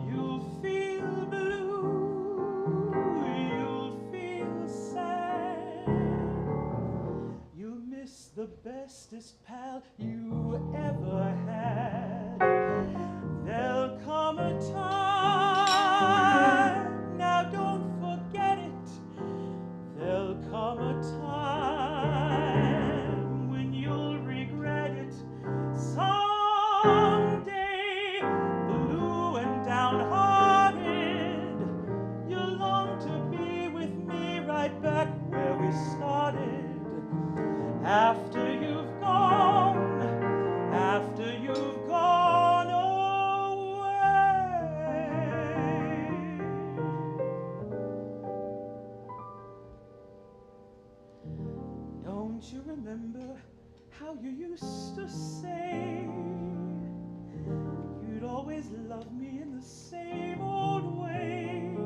you'll feel blue, you'll feel sad, you'll miss the bestest pal you ever had. There'll come a time, now don't forget it, there'll come a time when you'll regret it someday. Blue and downhearted, you'll long to be with me right back where we started. After you've gone, after you've gone away. Don't you remember how you used to say you'd always love me in the same old way?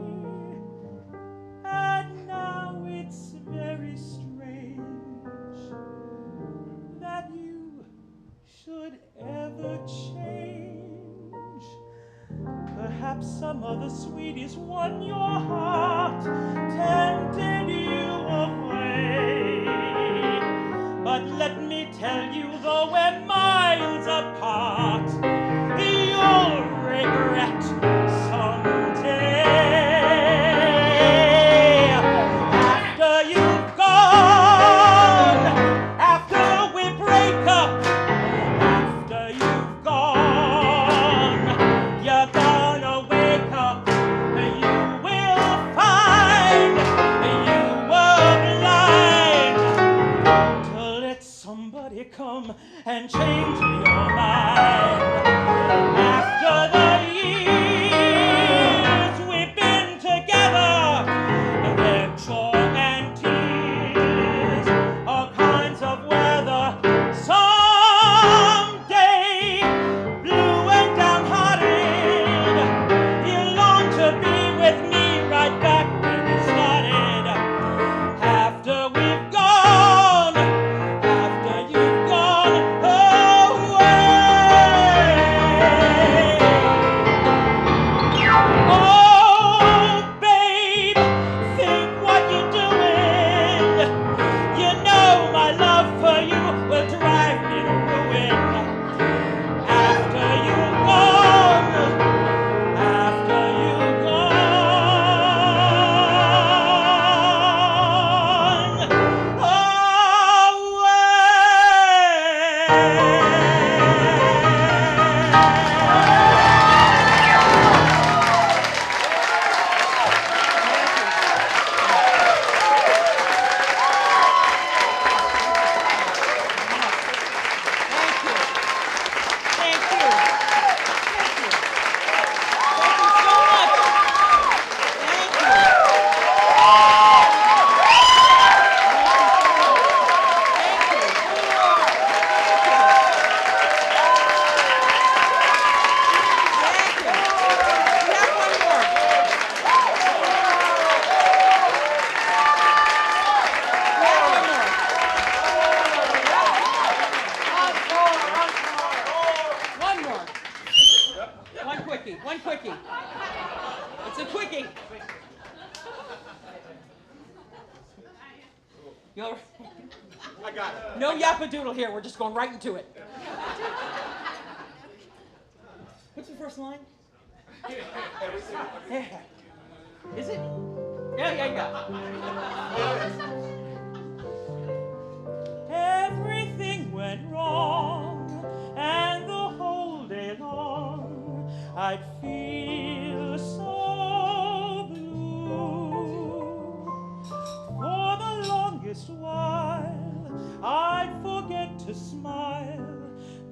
And now it's very strange that you should ever change. Perhaps some other sweetie's won your heart, tempted you away. But let me tell you, though we're miles apart, you'll regret someday. After you've gone, after we break up, after you've gone, you're gonna wake up, you will find you were blind to let somebody come and change your mind. After the years we've been together, there've joy and tears, all kinds of weather. Someday, blue and downhearted, you long to be with me right back where we started. After we've gone, after you've gone away. You all right? I got it. No yappadoodle here. We're just going right into it. What's the first line? Yeah. Is it? Yeah. Everything went wrong, and the whole day long I'd feel so blue. For the longest while I'd forget to smile,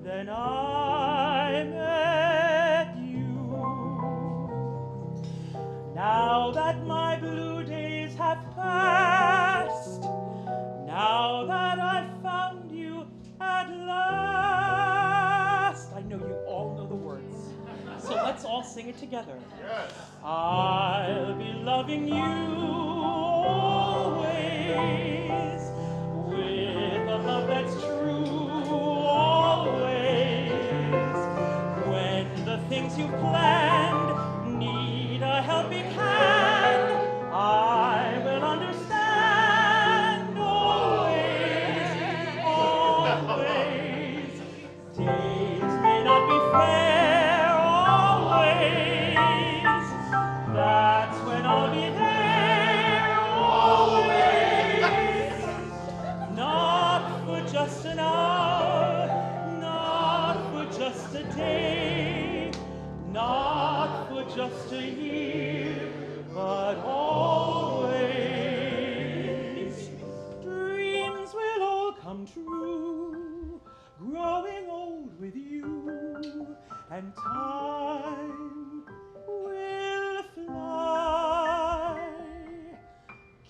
then I met you. Now that my blue days have passed, now that I've found you at last. I know you all know the words, so let's all sing it together. Yes. I'll be loving you always, with a love that's true always. When the things you've planned need a helping hand, I will understand always. Days may not be fair always. That's when I'll be there always. Not for just an hour, not for just a day, not for just a year, but always. Dreams will all come true, growing old with you, and time will fly,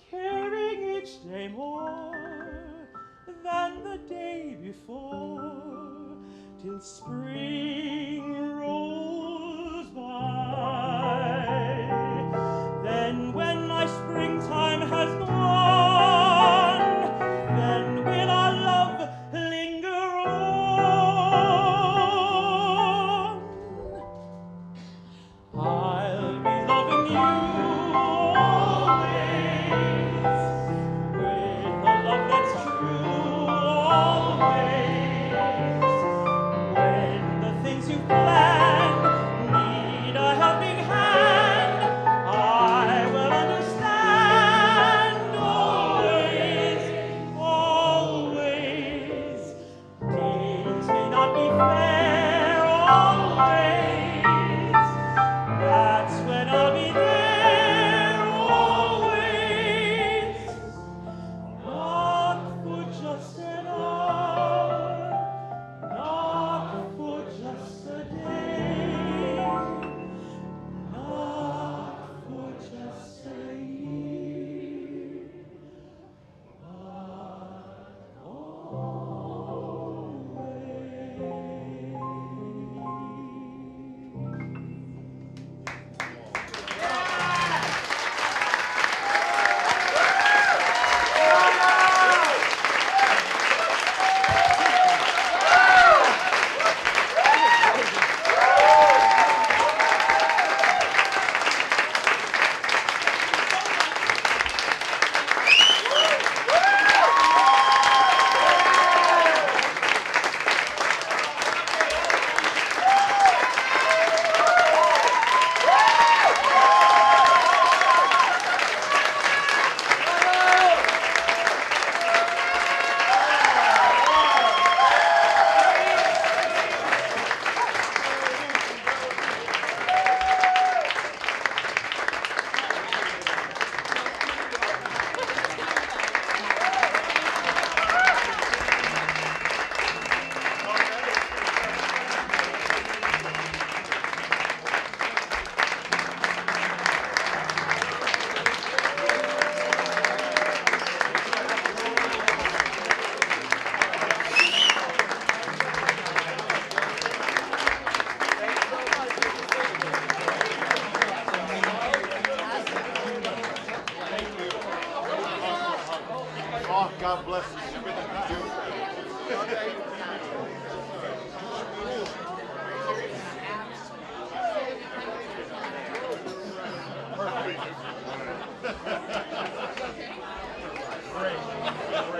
caring each day more than the day before, till spring rolls by. Then when my springtime has gone, then will our love linger on. I'll be loving you always, with a love that's true always. When the things you planned need a helping hand, I will understand always. Days may not be fair always. That's when I'll be there always. Not for just an hour, not for just a day, not for just a year, but Oh, God bless you. Perfect. Great.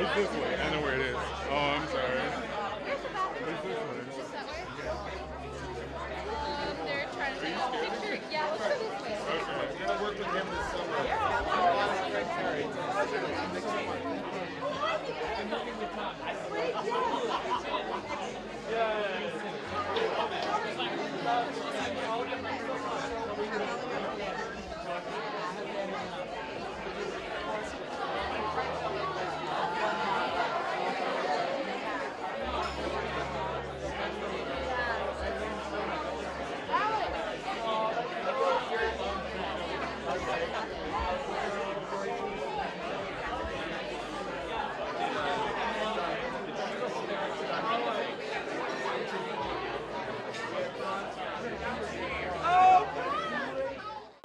It's this way. I know where it is. Oh, I'm sorry.